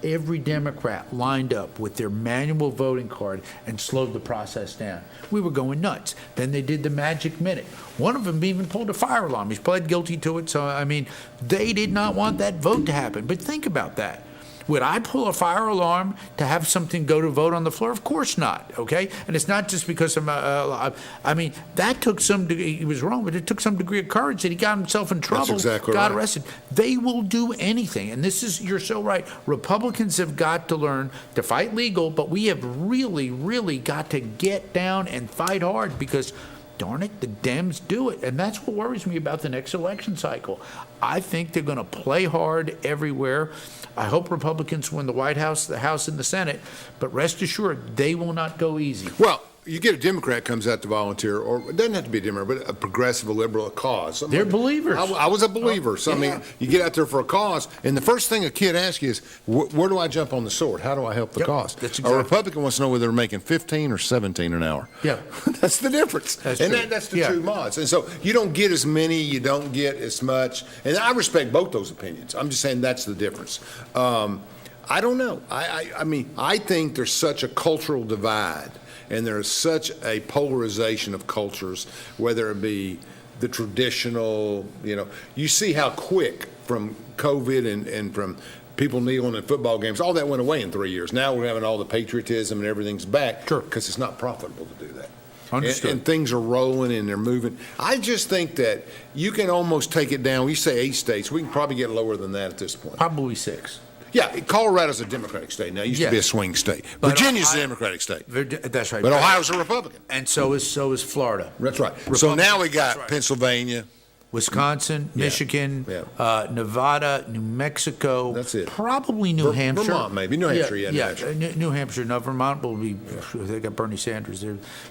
Every Democrat lined up with their manual voting card and slowed the process down. We were going nuts. Then they did the magic minute. One of them even pulled a fire alarm. He's pled guilty to it. So, I mean, they did not want that vote to happen. But think about that. Would I pull a fire alarm to have something go to vote on the floor? Of course not, okay? And it's not just because I mean, that took some degree, he was wrong, but it took some degree of courage that he got himself in trouble, That's exactly got right. arrested. They will do anything, and you're so right. Republicans have got to learn to fight legal, but we have really, really got to get down and fight hard because, darn it, the Dems do it. And that's what worries me about the next election cycle. I think they're going to play hard everywhere. I hope Republicans win the White House, the House, and the Senate, but rest assured, they will not go easy. Well, you get a Democrat comes out to volunteer, or it doesn't have to be a Democrat, but a progressive, a liberal, a cause. They're believers. I was a believer. So, I mean, you get out there for a cause, and the first thing a kid asks you is, where do I jump on the sword? How do I help the cause? That's exactly. A Republican wants to know whether they're making 15 or 17 an hour. Yeah. That's the difference. That's and true. That's the true mods. And so you don't get as many, you don't get as much. And I respect both those opinions. I'm just saying that's the difference. I don't know. I mean, I think there's such a cultural divide. And there's such a polarization of cultures, whether it be the traditional, you see how quick from COVID and from people kneeling in football games, all that went away in 3 years. Now we're having all the patriotism and everything's back. Sure. Because it's not profitable to do that. Understood. And things are rolling and they're moving. I just think that you can almost take it down. We say 8 states. We can probably get lower than that at this point. Probably 6. Yeah, Colorado's a Democratic state now. It used to be a swing state. But Virginia's a Ohio- Democratic state. That's right. But Ohio's a Republican. And so is Florida. That's right. So now we got That's right. Pennsylvania. Wisconsin, Michigan, Nevada, New Mexico. That's it. Probably New Hampshire. Vermont, maybe. New Hampshire, New Hampshire. New Hampshire. Now, Vermont will be, they got Bernie Sanders.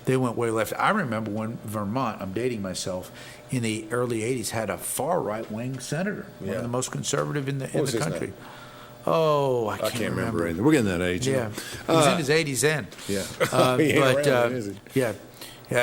They went way left. I remember when Vermont, I'm dating myself, in the early 80s had a far right-wing senator, one of the most conservative in the country. Oh, I can't remember. Either. We're getting that age. Yeah. He was in his 80s then.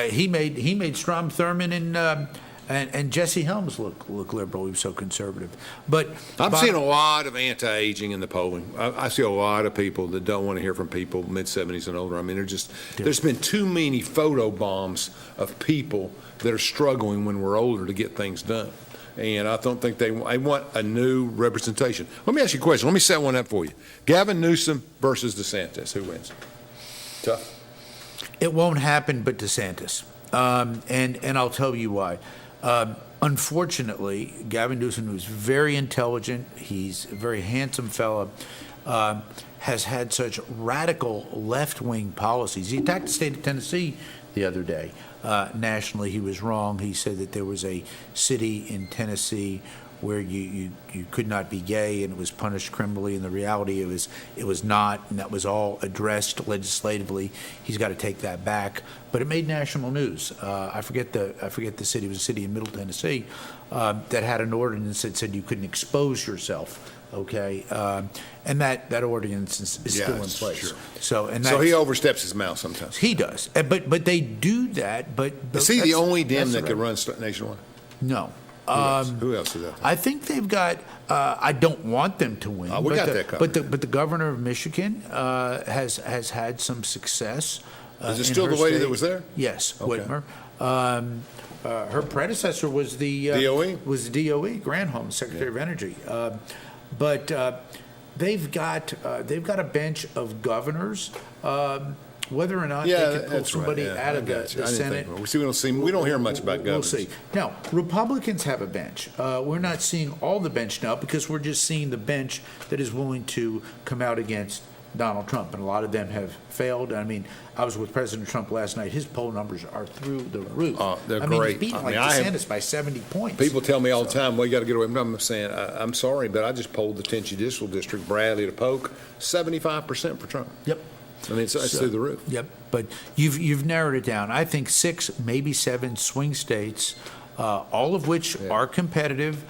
He made Strom Thurmond and Jesse Helms look liberal. He was so conservative. But I'm seeing a lot of anti-aging in the polling. I see a lot of people that don't want to hear from people mid-70s and older. I mean, there's been too many photo bombs of people that are struggling when we're older to get things done. And I don't think I want a new representation. Let me ask you a question. Let me set one up for you. Gavin Newsom versus DeSantis. Who wins? Tough. It won't happen, but DeSantis. And I'll tell you why. Unfortunately, Gavin Newsom, who's very intelligent, he's a very handsome fellow, has had such radical left-wing policies. He attacked the state of Tennessee the other day. Nationally, he was wrong. He said that there was a city in Tennessee where you could not be gay and it was punished criminally, and the reality it was not, and that was all addressed legislatively. He's got to take that back. But it made national news. I forget the city. It was a city in Middle Tennessee that had an ordinance that said you couldn't expose yourself. Okay, and that ordinance is still in place. Sure. So he oversteps his mouth sometimes. He does, but they do that. But is he the only Dem that could run nationwide? No. Who else is that? I think they've got. I don't want them to win. We got that covered. But the governor of Michigan has had some success. Is it still the lady that was there? Yes, okay. Whitmer. Her predecessor was the DOE. Was the DOE, Granholm, Secretary of Energy. But they've got a bench of governors. Whether or not they can pull somebody out of the Senate, we don't hear much about governors. We'll see. Now, Republicans have a bench. We're not seeing all the bench now because we're just seeing the bench that is willing to come out against Donald Trump, and a lot of them have failed. I mean, I was with President Trump last night. His poll numbers are through the roof. They're great. great. He's beating DeSantis by 70 points. People tell me all the time, well, you got to get away. I'm saying, I'm sorry, but I just polled the 10th Judicial District, Bradley to Polk, 75% for Trump. Yep. I mean, it's through the roof. Yep. But you've narrowed it down. I think 6, maybe 7 swing states, all of which are competitive,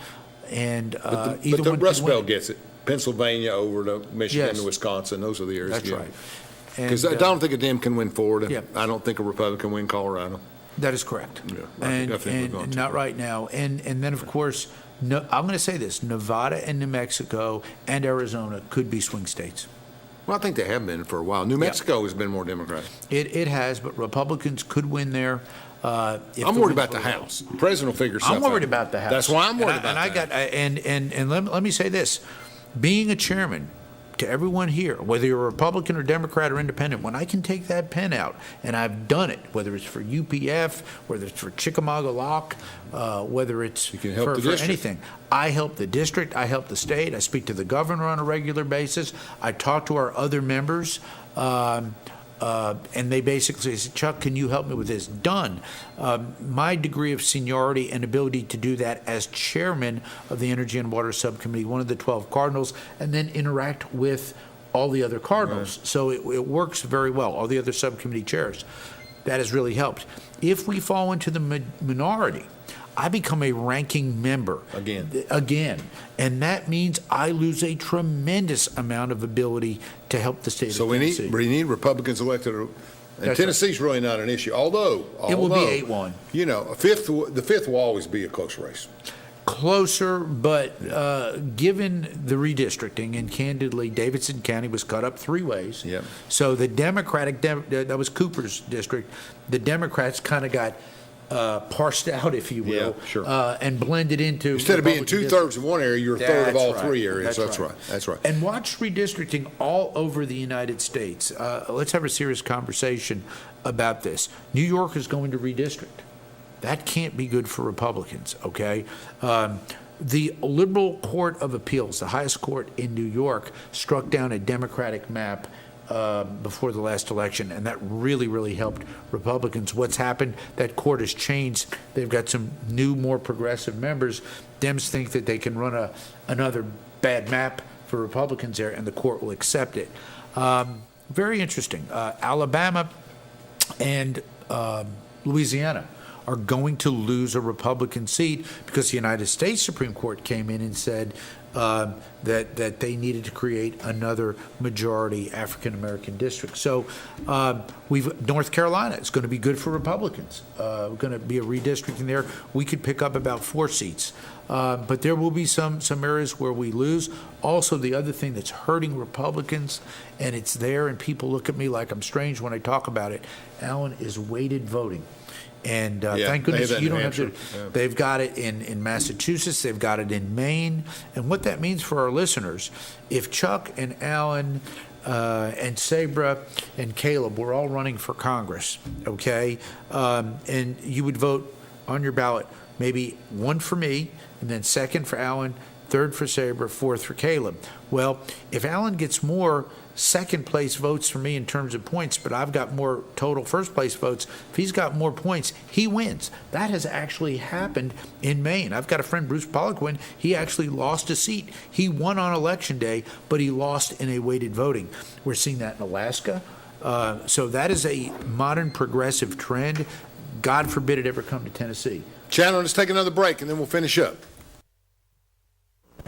and but either the one Rust can win. Belt gets it. Pennsylvania over to Michigan to Wisconsin. Those are the areas. That's right. Because I don't think a Dem can win Florida. Yep. I don't think a Republican can win Colorado. That is correct. Yeah, I think not right now. And then, of course, I'm going to say this, Nevada and New Mexico and Arizona could be swing states. Well, I think they have been for a while. New Mexico has been more Democratic. It has, but Republicans could win there. I'm worried about the House. The president will figure something out. I'm worried about the House. That's why I'm worried about that. And let me say this. Being a chairman, to everyone here, whether you're a Republican or Democrat or Independent, when I can take that pen out, and I've done it, whether it's for UPF, whether it's for Chickamauga Lock, whether it's for anything, I help the district, I help the state, I speak to the governor on a regular basis, I talk to our other members, and they basically say, Chuck, can you help me with this? Done. My degree of seniority and ability to do that as chairman of the Energy and Water Subcommittee, one of the 12 cardinals, and then interact with all the other cardinals. Right. So it works very well, all the other subcommittee chairs. That has really helped. If we fall into the minority, I become a ranking member. Again. And that means I lose a tremendous amount of ability to help the state of Tennessee. So we need Republicans elected. And Tennessee's really not an issue, although it will be 8-1. You know, the fifth will always be a close race. Closer, but given the redistricting, and candidly, Davidson County was cut up 3 ways. Yep. So the Democratic, that was Cooper's district, the Democrats kind of got parsed out, if you will, and blended into. Instead of being 2/3 of one area, you're a third of all 3 areas. That's right. And watch redistricting all over the United States. Let's have a serious conversation about this. New York is going to redistrict. That can't be good for Republicans, okay? The Liberal Court of Appeals, the highest court in New York, struck down a Democratic map before the last election, and that really, really helped Republicans. What's happened, that court has changed. They've got some new, more progressive members. Dems think that they can run another bad map for Republicans there, and the court will accept it. Very interesting. Alabama and Louisiana are going to lose a Republican seat because the United States Supreme Court came in and said that they needed to create another majority African American district. So North Carolina is going to be good for Republicans. We're going to be a redistricting there. We could pick up about 4 seats. But there will be some areas where we lose. Also, the other thing that's hurting Republicans, and it's there, and people look at me like I'm strange when I talk about it, Alan, is weighted voting. And thank goodness you don't have to. Yeah. They've got it in Massachusetts. They've got it in Maine. And what that means for our listeners, if Chuck and Alan and Sabra and Caleb were all running for Congress, okay, and you would vote on your ballot, maybe 1 for me, and then 2nd for Alan, 3rd for Sabra, 4th for Caleb. Well, if Alan gets more second place votes for me in terms of points, but I've got more total first place votes, if he's got more points, he wins. That has actually happened in Maine. I've got a friend, Bruce Poliquin, he actually lost a seat. He won on election day, but he lost in a weighted voting. We're seeing that in Alaska. So that is a modern progressive trend. God forbid it ever come to Tennessee. Chandler, let's take another break and then we'll finish up.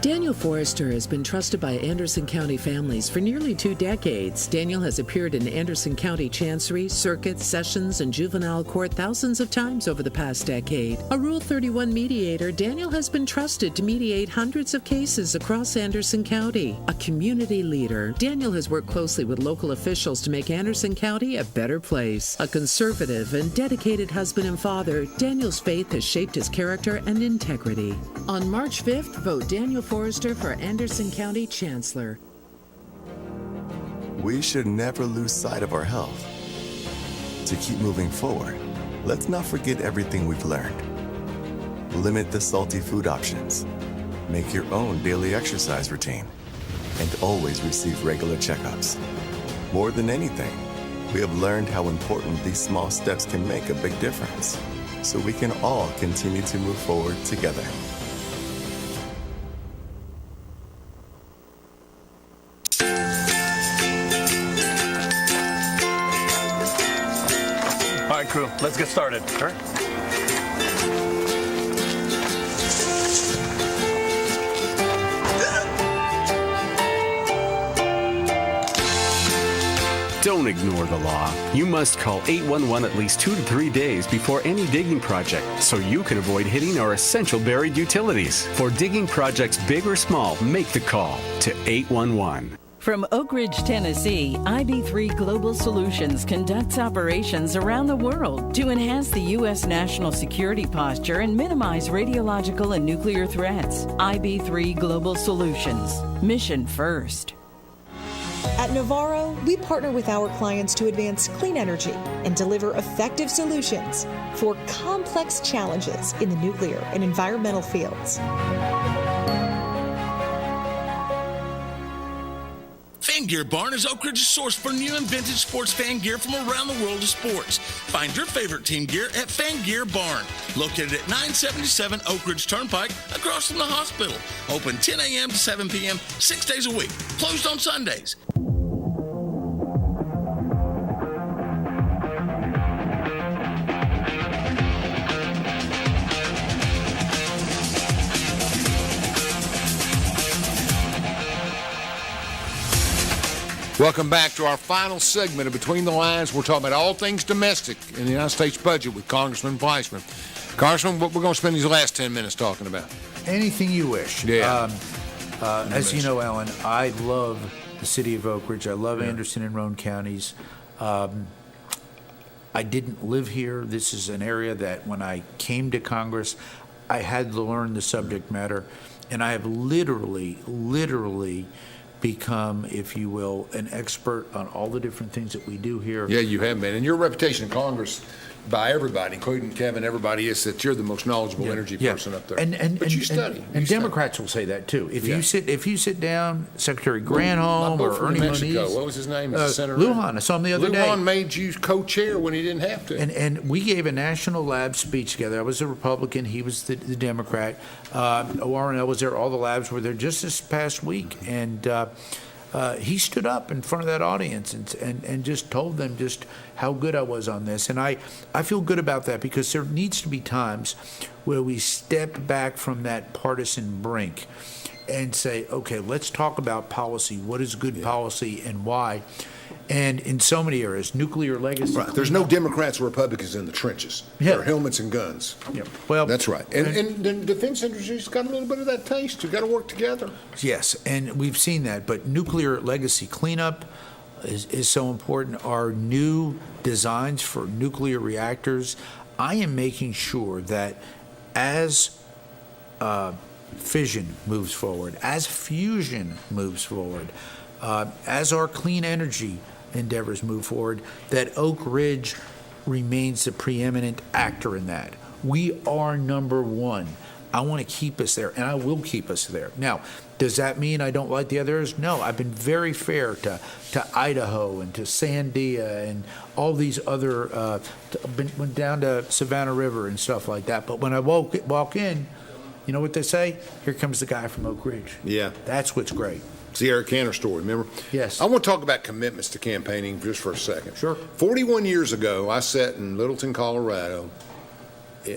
Daniel Forrester has been trusted by Anderson County families for nearly 2 decades. Daniel has appeared in Anderson County Chancery, Circuit, Sessions, and Juvenile Court thousands of times over the past decade. A Rule 31 mediator, Daniel has been trusted to mediate hundreds of cases across Anderson County. A community leader, Daniel has worked closely with local officials to make Anderson County a better place. A conservative and dedicated husband and father, Daniel's faith has shaped his character and integrity. On March 5th, vote Daniel Forrester for Anderson County Chancellor. We should never lose sight of our health. To keep moving forward, let's not forget everything we've learned. Limit the salty food options. Make your own daily exercise routine. And always receive regular checkups. More than anything, we have learned how important these small steps can make a big difference. So we can all continue to move forward together. All right, crew, let's get started. Sure. Don't ignore the law. You must call 811 at least 2 to 3 days before any digging project so you can avoid hitting our essential buried utilities. For digging projects big or small, make the call to 811. From Oak Ridge, Tennessee, IB3 Global Solutions conducts operations around the world to enhance the U.S. national security posture and minimize radiological and nuclear threats. IB3 Global Solutions. Mission first. At Navarro, we partner with our clients to advance clean energy and deliver effective solutions for complex challenges in the nuclear and environmental fields. Fan Gear Barn is Oak Ridge's source for new and vintage sports fan gear from around the world of sports. Find your favorite team gear at Fan Gear Barn, located at 977 Oak Ridge Turnpike, across from the hospital. Open 10 a.m. to 7 p.m., 6 days a week. Closed on Sundays. Welcome back to our final segment of Between the Lines. We're talking about all things domestic in the United States budget with Congressman Fleischmann. Congressman, what we're going to spend these last 10 minutes talking about? Anything you wish. Yeah. As you know, Alan, I love the city of Oak Ridge. I love Anderson and Roane counties. I didn't live here. This is an area that when I came to Congress, I had to learn the subject matter. And I have literally become, if you will, an expert on all the different things that we do here. Yeah, you have been. And your reputation in Congress by everybody, including Kevin, everybody, is that you're the most knowledgeable energy person up there. But you study. And Democrats will say that too. If you sit down, Secretary Granholm or Ernie Mexico. Moniz, What was his name? Senator Lujan. I saw him the other day. Lujan made you co-chair when he didn't have to. And we gave a national lab speech together. I was a Republican. He was the Democrat. ORNL was there. All the labs were there just this past week. And he stood up in front of that audience and just told them just how good I was on this. And I feel good about that because there needs to be times where we step back from that partisan brink and say, okay, let's talk about policy. What is good policy and why? And in so many areas, nuclear legacy. Right. There's no Democrats or Republicans in the trenches. Yeah. There are helmets and guns. Yep. Well, that's right. And the defense industry's got a little bit of that taste. You've got to work together. Yes, and we've seen that. But nuclear legacy cleanup is so important. Our new designs for nuclear reactors, I am making sure that as fission moves forward, as fusion moves forward, as our clean energy endeavors move forward, that Oak Ridge remains the preeminent actor in that. We are number one. I want to keep us there, and I will keep us there. Now, does that mean I don't like the others? No, I've been very fair to Idaho and to Sandia and all these other, went down to Savannah River and stuff like that. But when I walk in, you know what they say? Here comes the guy from Oak Ridge. Yeah. That's what's great. It's the Eric Cantor story, remember? Yes. I want to talk about commitments to campaigning just for a second. Sure. 41 years ago, I sat in Littleton, Colorado,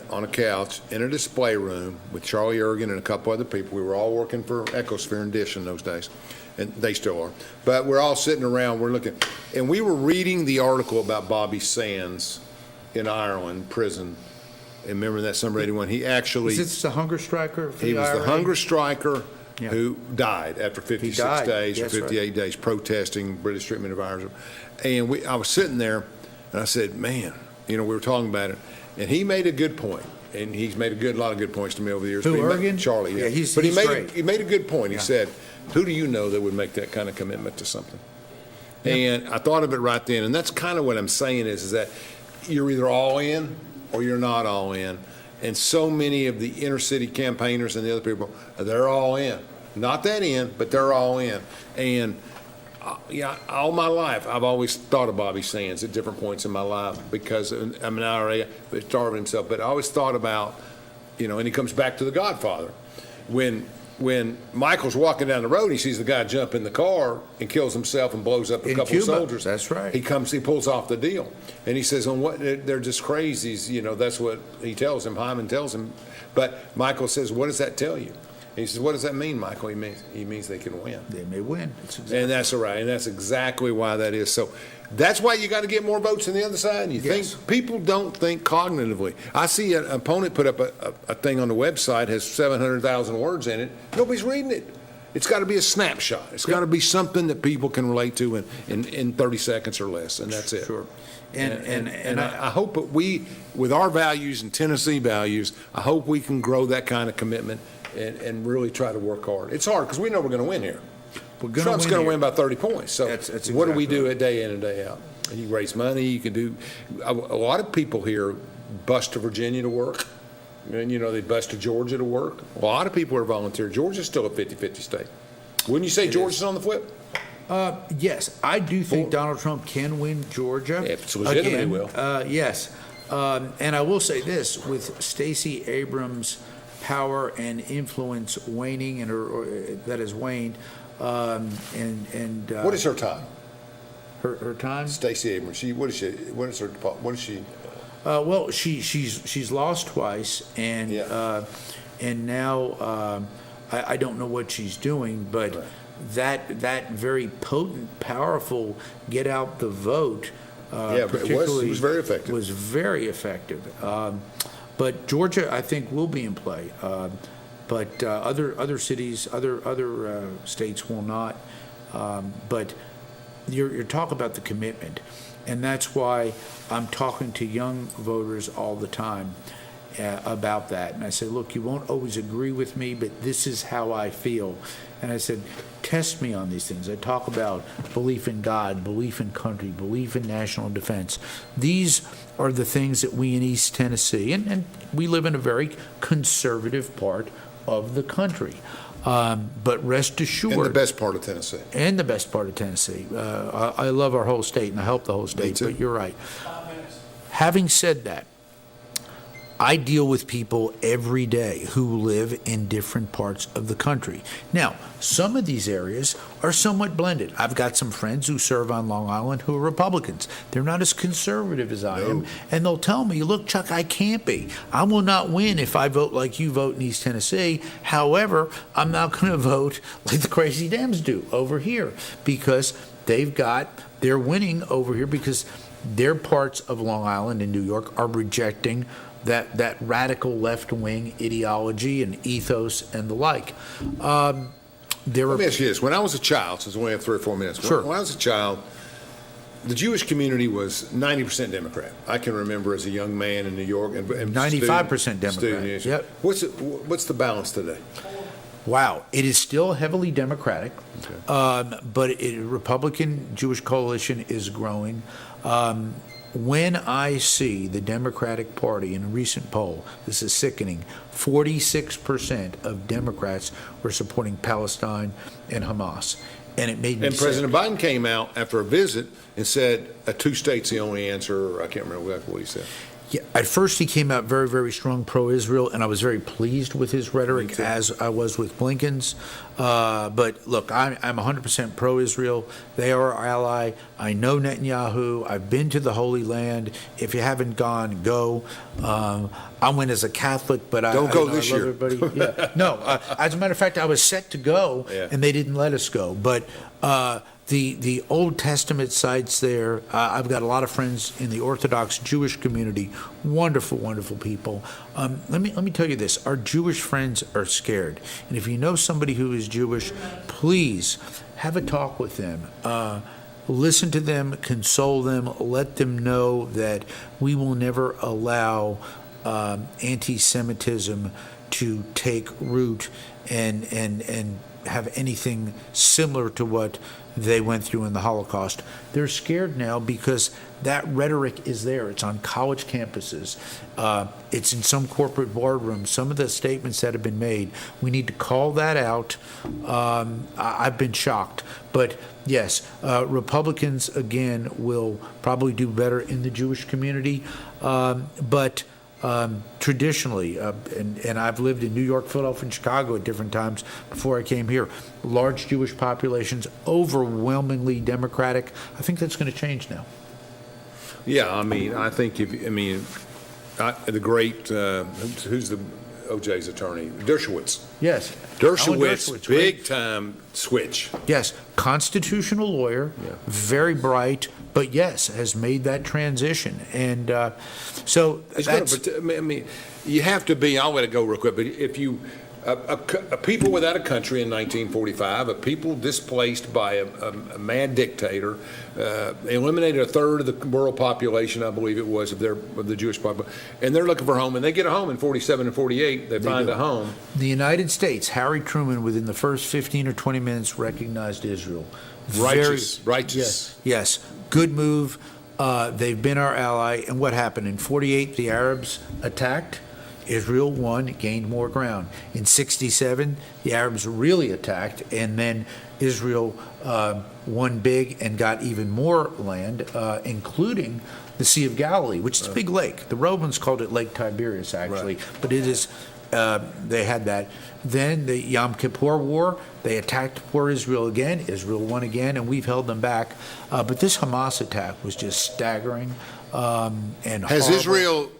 on a couch in a display room with Charlie Ergen and a couple other people. We were all working for Ecosphere and Dish in those days, and they still are. But we're all sitting around, we're looking, and we were reading the article about Bobby Sands in Ireland prison. And remember that summer '81? He actually... Is this the hunger striker? He was the hunger striker. Yeah. Who died after 56 days or 58 days protesting British treatment of Irish. And I was sitting there, and I said, man, we were talking about it, and he made a good point, and he's made a lot of good points to me over the years. Who, Ergen? Charlie, yeah. He's great. He made a good point. Yeah. He said, who do you know that would make that kind of commitment to something? Yeah. And I thought of it right then, and that's kind of what I'm saying is that you're either all in or you're not all in. And so many of the inner city campaigners and the other people, they're all in. Not that in, but they're all in. And all my life, I've always thought of Bobby Sands at different points in my life because I'm an IRA, but starving himself. But I always thought about, and he comes back to The Godfather. When Michael's walking down the road, he sees the guy jump in the car and kills himself and blows up a couple of soldiers. That's right. He pulls off the deal. And he says, they're just crazies. That's what he tells him, Hyman tells him. But Michael says, what does that tell you? And he says, what does that mean, Michael? He means they can win. They may win. And that's all right. And that's exactly why that is. So that's why you got to get more votes on the other side. You think people don't think cognitively. I see an opponent put up a thing on the website, has 700,000 words in it. Nobody's reading it. It's got to be a snapshot. It's got to be something that people can relate to in 30 seconds or less, and that's it. Sure. And I hope that we, with our values and Tennessee values, I hope we can grow that kind of commitment and really try to work hard. It's hard because we know we're going to win here. Trump's going to win by 30 points. So that's what do we do right. day in and day out? You raise money. You can do a lot of people here bus to Virginia to work. And, they bus to Georgia to work. A lot of people are volunteer. Georgia's still a 50-50 state. Wouldn't you say Georgia's on the flip? Yes, I do think Donald Trump can win Georgia. Yeah, it's legitimately will. Yes. And I will say this, with Stacey Abrams' power and influence waning, or that has waned, what is her time? Her time? Stacey Abrams. What is she? Well, she's lost twice, and now I don't know what she's doing, but right. that very potent, powerful get out the vote. It was very effective. Was very effective. But Georgia, I think, will be in play. But other cities, other states will not. But you're talking about the commitment, and that's why I'm talking to young voters all the time about that. And I say, look, you won't always agree with me, but this is how I feel. And I said, test me on these things. I talk about belief in God, belief in country, belief in national defense. These are the things that we in East Tennessee, and we live in a very conservative part of the country. But rest assured. In the best part of Tennessee. And the best part of Tennessee. I love our whole state, and I help the whole state, but you're right. Having said that, I deal with people every day who live in different parts of the country. Now, some of these areas are somewhat blended. I've got some friends who serve on Long Island who are Republicans. They're not as conservative as I am, and they'll tell me, look, Chuck, I can't be. I will not win if I vote like you vote in East Tennessee. However, I'm not going to vote like the crazy Dems do over here because they're winning over here because their parts of Long Island and New York are rejecting that radical left-wing ideology and ethos and the like. Let me ask you this. When I was a child, since we only have 3 or 4 minutes, Sure. when I was a child, the Jewish community was 90% Democrat. I can remember as a young man in New York. And 95% Democrat. Yep. What's the balance today? Wow. It is still heavily Democratic, but Republican Jewish coalition is growing. When I see the Democratic Party in a recent poll, this is sickening, 46% of Democrats were supporting Palestine and Hamas. And it made me And President Biden came out after a visit and said a 2-state's the only answer. I can't remember exactly what he said. Yeah, at first he came out very, very strong pro-Israel, and I was very pleased with his rhetoric, as I was with Blinken's. But look, I'm 100% pro-Israel. They are our ally. I know Netanyahu. I've been to the Holy Land. If you haven't gone, go. I went as a Catholic, but Don't go I this love year. Everybody. Yeah. No, as a matter of fact, I was set to go, and they didn't let us go. But the Old Testament sites there, I've got a lot of friends in the Orthodox Jewish community, wonderful, wonderful people. Let me tell you this, our Jewish friends are scared. And if you know somebody who is Jewish, please have a talk with them. Listen to them, console them, let them know that we will never allow anti-Semitism to take root and have anything similar to what they went through in the Holocaust. They're scared now because that rhetoric is there. It's on college campuses. It's in some corporate boardrooms. Some of the statements that have been made, we need to call that out. I've been shocked. But yes, Republicans, again, will probably do better in the Jewish community. But traditionally, and I've lived in New York, Philadelphia, and Chicago at different times before I came here, large Jewish populations, overwhelmingly Democratic. I think that's going to change now. Yeah, I mean, I think the great, who's the OJ's attorney? Dershowitz. Yes. Dershowitz, big time switch. Yes, constitutional lawyer, very bright, but yes, has made that transition. And so that's... you have to be, I'll let it go real quick, but if you, a people without a country in 1945, a people displaced by a mad dictator, eliminated a third of the world population, I believe it was, of the Jewish population, and they're looking for a home, and they get a home in 47 and 48, they find a home. The United States, Harry Truman, within the first 15 or 20 minutes, recognized Israel. Righteous. Yes, good move. They've been our ally. And what happened? In 48, the Arabs attacked. Israel won, gained more ground. In 67, the Arabs really attacked, and then Israel won big and got even more land, including the Sea of Galilee, which is a big lake. The Romans called it Lake Tiberias, actually, but it is. They had that. Then the Yom Kippur War, they attacked poor Israel again. Israel won again, and we've held them back. But this Hamas attack was just staggering and Has horrible. Israel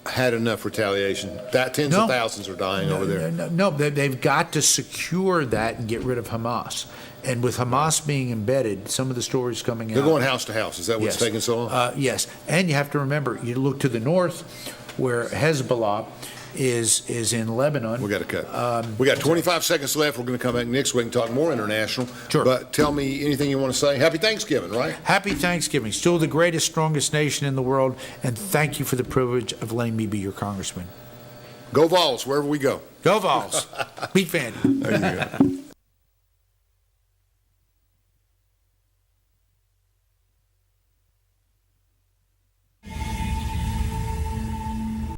had enough retaliation? Tens of thousands are dying over there. No, they've got to secure that and get rid of Hamas. And with Hamas being embedded, some of the stories coming out... They're going house to house. Is that what's taking so long? Yes. And you have to remember, you look to the north, where Hezbollah is in Lebanon. We got to cut. We got 25 seconds left. We're going to come back next week and talk more international. Sure. But tell me anything you want to say. Happy Thanksgiving, right? Happy Thanksgiving. Still the greatest, strongest nation in the world. And thank you for the privilege of letting me be your congressman. Go Vols, wherever we go. Go Vols. Beat Vandy. There you go.